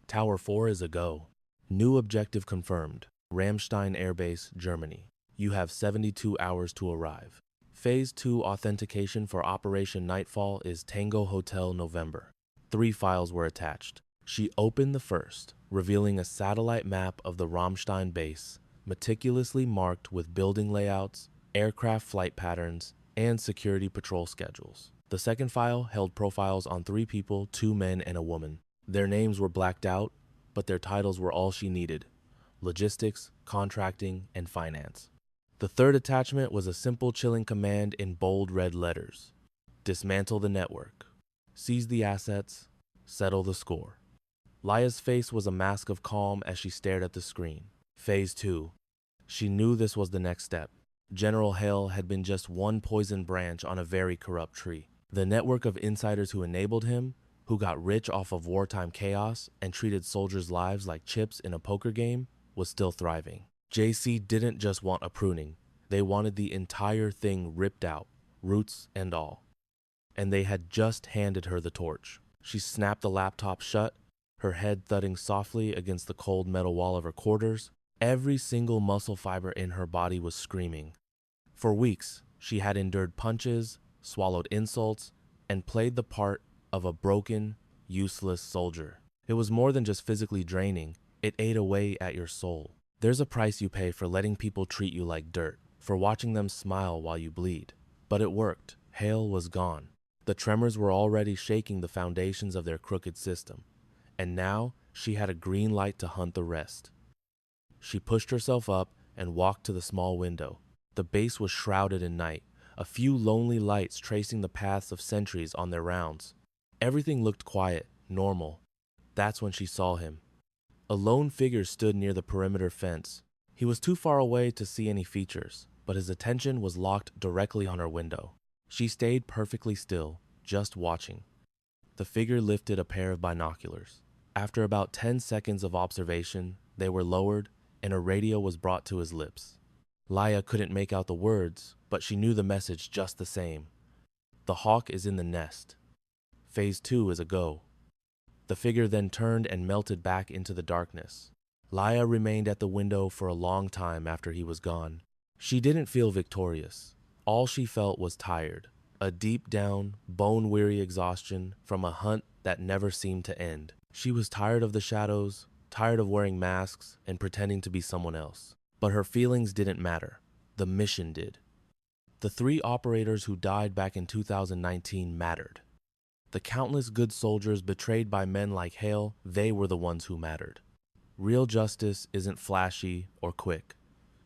Tower 4 is a go. New objective confirmed. Ramstein Air Base, Germany. You have 72 hours to arrive. Phase 2 authentication for Operation Nightfall is Tango Hotel, November. 3 files were attached. She opened the first, revealing a satellite map of the Ramstein base, meticulously marked with building layouts, aircraft flight patterns, and security patrol schedules. The second file held profiles on 3 people, 2 men and a woman. Their names were blacked out, but their titles were all she needed: logistics, contracting, and finance. The third attachment was a simple chilling command in bold red letters: dismantle the network, seize the assets, settle the score. Laya's face was a mask of calm as she stared at the screen. Phase 2. She knew this was the next step. General Hale had been just one poison branch on a very corrupt tree. The network of insiders who enabled him, who got rich off of wartime chaos and treated soldiers' lives like chips in a poker game, was still thriving. JC didn't just want a pruning. They wanted the entire thing ripped out, roots and all. And they had just handed her the torch. She snapped the laptop shut, her head thudding softly against the cold metal wall of her quarters. Every single muscle fiber in her body was screaming. For weeks, she had endured punches, swallowed insults, and played the part of a broken, useless soldier. It was more than just physically draining. It ate away at your soul. There's a price you pay for letting people treat you like dirt, for watching them smile while you bleed. But it worked. Hale was gone. The tremors were already shaking the foundations of their crooked system. And now she had a green light to hunt the rest. She pushed herself up and walked to the small window. The base was shrouded in night, a few lonely lights tracing the paths of sentries on their rounds. Everything looked quiet, normal. That's when she saw him. A lone figure stood near the perimeter fence. He was too far away to see any features, but his attention was locked directly on her window. She stayed perfectly still, just watching. The figure lifted a pair of binoculars. After about 10 seconds of observation, they were lowered and a radio was brought to his lips. Laya couldn't make out the words, but she knew the message just the same. The hawk is in the nest. Phase 2 is a go. The figure then turned and melted back into the darkness. Laya remained at the window for a long time after he was gone. She didn't feel victorious. All she felt was tired, a deep-down, bone-weary exhaustion from a hunt that never seemed to end. She was tired of the shadows, tired of wearing masks and pretending to be someone else. But her feelings didn't matter. The mission did. The 3 operators who died back in 2019 mattered. The countless good soldiers betrayed by men like Hale, they were the ones who mattered. Real justice isn't flashy or quick.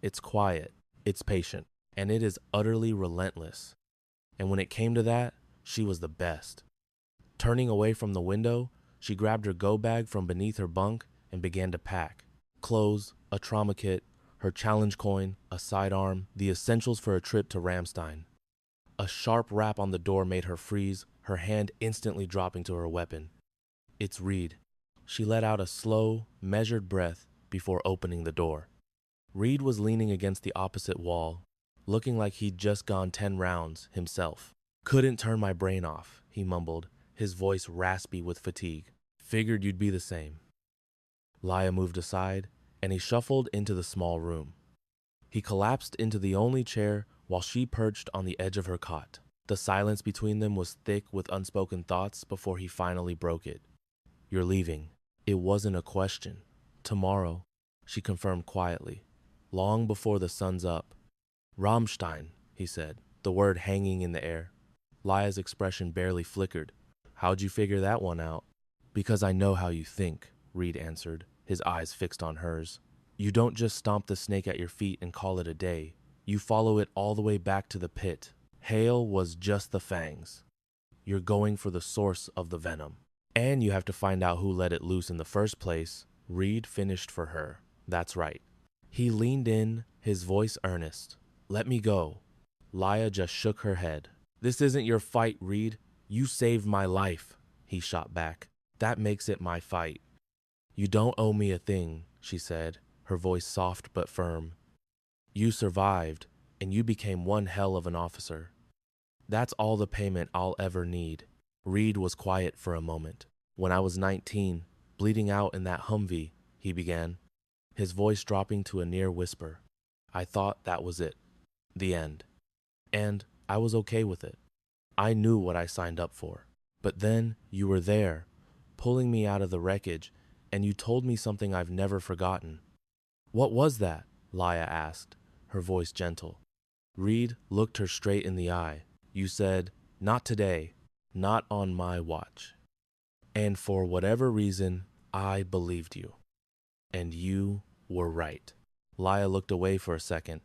It's quiet, it's patient, and it is utterly relentless. And when it came to that, she was the best. Turning away from the window, she grabbed her go bag from beneath her bunk and began to pack. Clothes, a trauma kit, her challenge coin, a sidearm, the essentials for a trip to Ramstein. A sharp rap on the door made her freeze, her hand instantly dropping to her weapon. It's Reed. She let out a slow, measured breath before opening the door. Reed was leaning against the opposite wall, looking like he'd just gone 10 rounds himself. "Couldn't turn my brain off," he mumbled, his voice raspy with fatigue. "Figured you'd be the same." Laya moved aside, and he shuffled into the small room. He collapsed into the only chair while she perched on the edge of her cot. The silence between them was thick with unspoken thoughts before he finally broke it. "You're leaving." It wasn't a question. "Tomorrow," she confirmed quietly, "long before the sun's up." "Rammstein," he said, the word hanging in the air. Laya's expression barely flickered. "How'd you figure that one out?" "Because I know how you think," Reed answered, his eyes fixed on hers. "You don't just stomp the snake at your feet and call it a day. You follow it all the way back to the pit." Hale was just the fangs. You're going for the source of the venom. And you have to find out who let it loose in the first place. Reed finished for her. That's right. He leaned in, his voice earnest. Let me go. Laya just shook her head. This isn't your fight, Reed. You saved my life, he shot back. That makes it my fight. You don't owe me a thing, she said, her voice soft but firm. You survived, and you became one hell of an officer. That's all the payment I'll ever need. Reed was quiet for a moment. When I was 19, bleeding out in that Humvee, he began, his voice dropping to a near whisper. I thought that was it. The end. And I was okay with it. I knew what I signed up for. But then you were there, pulling me out of the wreckage, and you told me something I've never forgotten. What was that? Laya asked, her voice gentle. Reed looked her straight in the eye. You said, not today, not on my watch. And for whatever reason, I believed you. And you were right. Laya looked away for a second.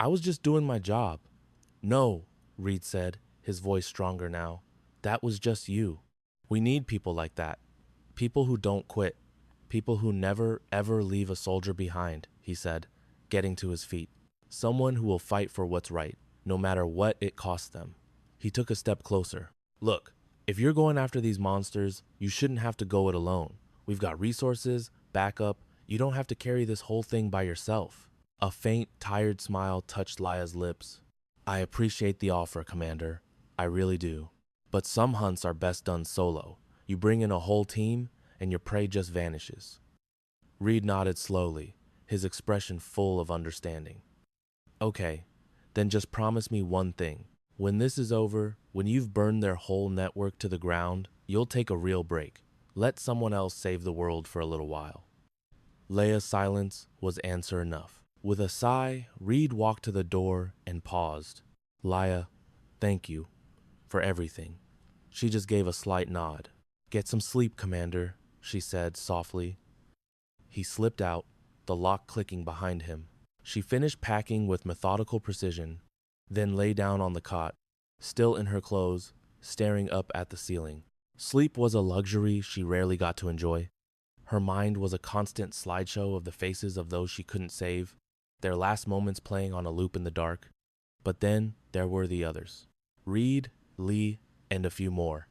I was just doing my job. No, Reed said, his voice stronger now. That was just you. We need people like that. People who don't quit. People who never, ever leave a soldier behind, he said, getting to his feet. Someone who will fight for what's right, no matter what it costs them. He took a step closer. Look, if you're going after these monsters, you shouldn't have to go it alone. We've got resources, backup. You don't have to carry this whole thing by yourself. A faint, tired smile touched Laya's lips. I appreciate the offer, Commander. I really do. But some hunts are best done solo. You bring in a whole team, and your prey just vanishes. Reed nodded slowly, his expression full of understanding. Okay, then just promise me one thing. When this is over, when you've burned their whole network to the ground, you'll take a real break. Let someone else save the world for a little while. Leia's silence was answer enough. With a sigh, Reed walked to the door and paused. Laya, thank you for everything. She just gave a slight nod. Get some sleep, Commander, she said softly. He slipped out, the lock clicking behind him. She finished packing with methodical precision, then lay down on the cot, still in her clothes, staring up at the ceiling. Sleep was a luxury she rarely got to enjoy. Her mind was a constant slideshow of the faces of those she couldn't save, their last moments playing on a loop in the dark. But then there were the others. Reed, Lee, and a few more.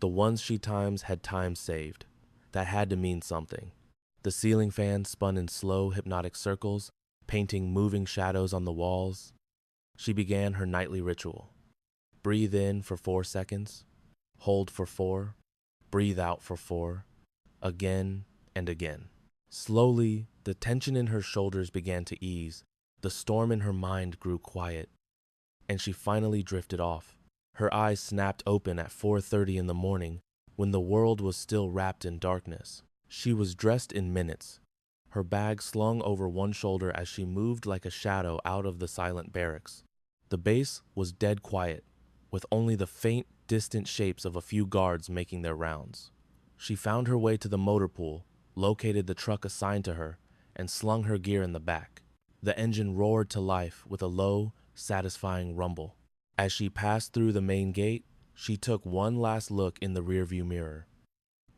The ones she had time saved. That had to mean something. The ceiling fan spun in slow, hypnotic circles, painting moving shadows on the walls. She began her nightly ritual. Breathe in for 4 seconds, hold for 4, breathe out for 4, again and again. Slowly, the tension in her shoulders began to ease. The storm in her mind grew quiet, and she finally drifted off. Her eyes snapped open at 4:30 in the morning, when the world was still wrapped in darkness. She was dressed in minutes, her bag slung over one shoulder as she moved like a shadow out of the silent barracks. The base was dead quiet, with only the faint, distant shapes of a few guards making their rounds. She found her way to the motor pool, located the truck assigned to her, and slung her gear in the back. The engine roared to life with a low, satisfying rumble. As she passed through the main gate, she took one last look in the rearview mirror.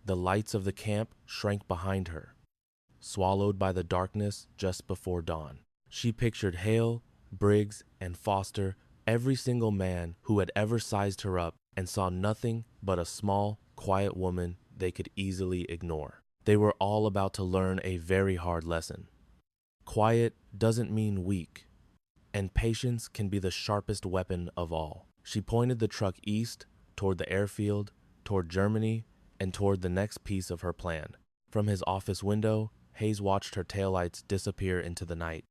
The lights of the camp shrank behind her, swallowed by the darkness just before dawn. She pictured Hale, Briggs, and Foster, every single man who had ever sized her up, and saw nothing but a small, quiet woman they could easily ignore. They were all about to learn a very hard lesson. Quiet doesn't mean weak, and patience can be the sharpest weapon of all. She pointed the truck east, toward the airfield, toward Germany, and toward the next piece of her plan. From his office window, Hayes watched her taillights disappear into the night.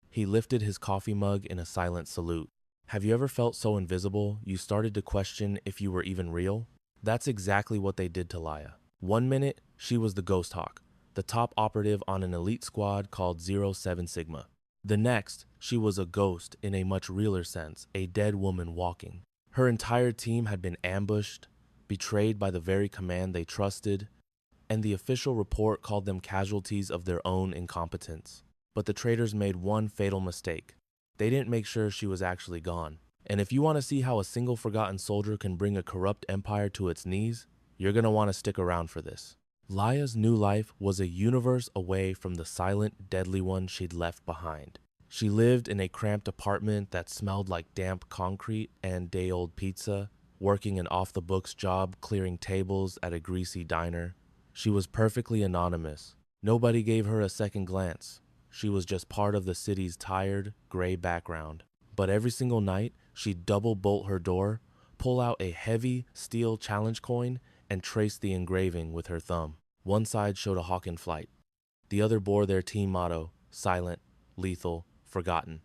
He lifted his coffee mug in a silent salute. Have you ever felt so invisible you started to question if you were even real? That's exactly what they did to Laya. One minute, she was the Ghost Hawk, the top operative on an elite squad called 07 Sigma. The next, she was a ghost in a much realer sense, a dead woman walking. Her entire team had been ambushed, betrayed by the very command they trusted, and the official report called them casualties of their own incompetence. But the traitors made one fatal mistake. They didn't make sure she was actually gone. And if you want to see how a single forgotten soldier can bring a corrupt empire to its knees, you're going to want to stick around for this. Laya's new life was a universe away from the silent, deadly one she'd left behind. She lived in a cramped apartment that smelled like damp concrete and day-old pizza, working an off-the-books job clearing tables at a greasy diner. She was perfectly anonymous. Nobody gave her a second glance. She was just part of the city's tired, gray background. But every single night, she'd double-bolt her door, pull out a heavy steel challenge coin, and trace the engraving with her thumb. One side showed a hawk in flight. The other bore their team motto, silent, lethal, forgotten.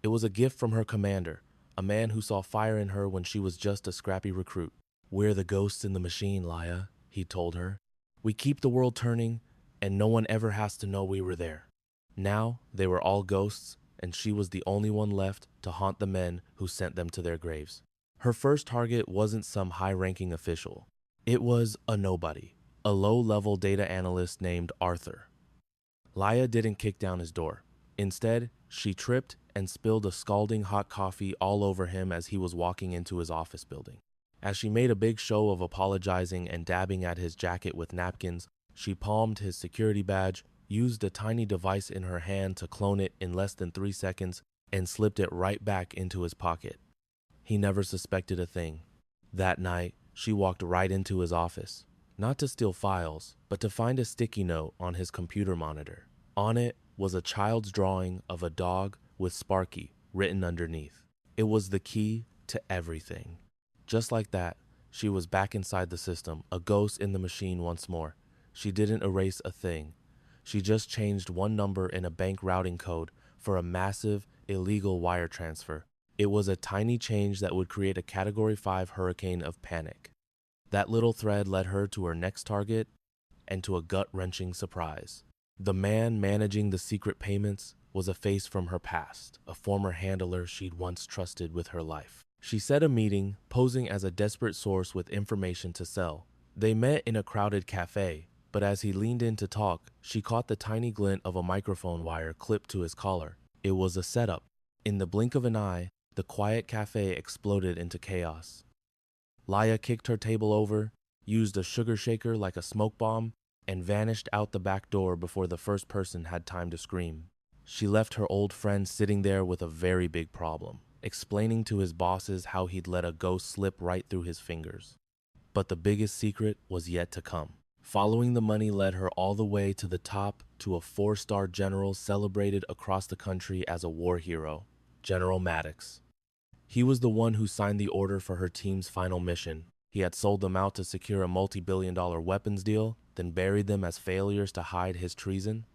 It was a gift from her commander, a man who saw fire in her when she was just a scrappy recruit. "We're the ghosts in the machine, Laya," he told her. "We keep the world turning, and no one ever has to know we were there." Now, they were all ghosts, and she was the only one left to haunt the men who sent them to their graves. Her first target wasn't some high-ranking official. It was a nobody, a low-level data analyst named Arthur. Laya didn't kick down his door. Instead, she tripped and spilled a scalding hot coffee all over him as he was walking into his office building. As she made a big show of apologizing and dabbing at his jacket with napkins, she palmed his security badge, used a tiny device in her hand to clone it in less than 3 seconds, and slipped it right back into his pocket. He never suspected a thing. That night, she walked right into his office, not to steal files, but to find a sticky note on his computer monitor. On it was a child's drawing of a dog with Sparky written underneath. It was the key to everything. Just like that, she was back inside the system, a ghost in the machine once more. She didn't erase a thing. She just changed one number in a bank routing code for a massive, illegal wire transfer. It was a tiny change that would create a Category 5 hurricane of panic. That little thread led her to her next target and to a gut-wrenching surprise. The man managing the secret payments was a face from her past, a former handler she'd once trusted with her life. She set a meeting, posing as a desperate source with information to sell. They met in a crowded cafe, but as he leaned in to talk, she caught the tiny glint of a microphone wire clipped to his collar. It was a setup. In the blink of an eye, the quiet cafe exploded into chaos. Laya kicked her table over, used a sugar shaker like a smoke bomb, and vanished out the back door before the first person had time to scream. She left her old friend sitting there with a very big problem, explaining to his bosses how he'd let a ghost slip right through his fingers. But the biggest secret was yet to come. Following the money led her all the way to the top, to a 4-star general celebrated across the country as a war hero, General Maddox. He was the one who signed the order for her team's final mission. He had sold them out to secure a multi-billion-dollar weapons deal, then buried them as failures to hide his treason.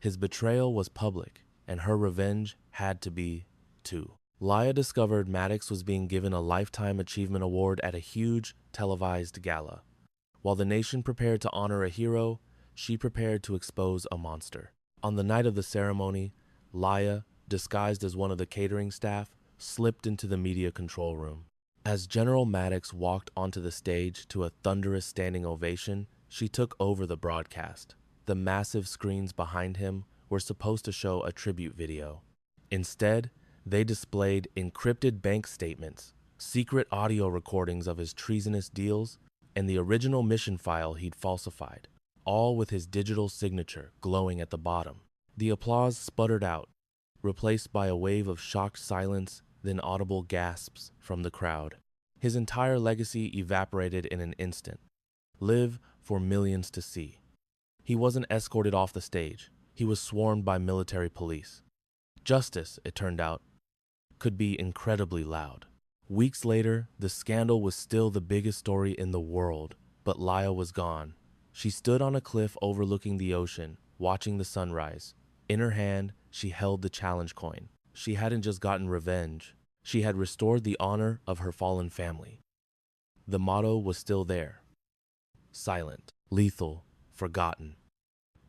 His betrayal was public, and her revenge had to be, too. Laya discovered Maddox was being given a Lifetime Achievement Award at a huge, televised gala. While the nation prepared to honor a hero, she prepared to expose a monster. On the night of the ceremony, Laya, disguised as one of the catering staff, slipped into the media control room. As General Maddox walked onto the stage to a thunderous standing ovation, she took over the broadcast. The massive screens behind him were supposed to show a tribute video. Instead, they displayed encrypted bank statements, secret audio recordings of his treasonous deals, and the original mission file he'd falsified, all with his digital signature glowing at the bottom. The applause sputtered out, replaced by a wave of shocked silence, then audible gasps from the crowd. His entire legacy evaporated in an instant. Live for millions to see. He wasn't escorted off the stage. He was swarmed by military police. Justice, it turned out, could be incredibly loud. Weeks later, the scandal was still the biggest story in the world, but Laya was gone. She stood on a cliff overlooking the ocean, watching the sunrise. In her hand, she held the challenge coin. She hadn't just gotten revenge. She had restored the honor of her fallen family. The motto was still there. Silent, lethal, forgotten.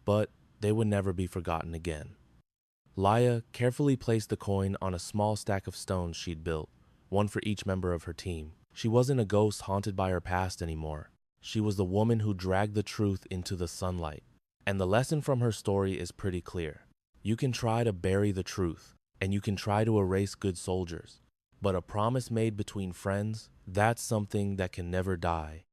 But they would never be forgotten again. Laya carefully placed the coin on a small stack of stones she'd built, one for each member of her team. She wasn't a ghost haunted by her past anymore. She was the woman who dragged the truth into the sunlight. And the lesson from her story is pretty clear. You can try to bury the truth, and you can try to erase good soldiers, But a promise made between friends, that's something that can never die.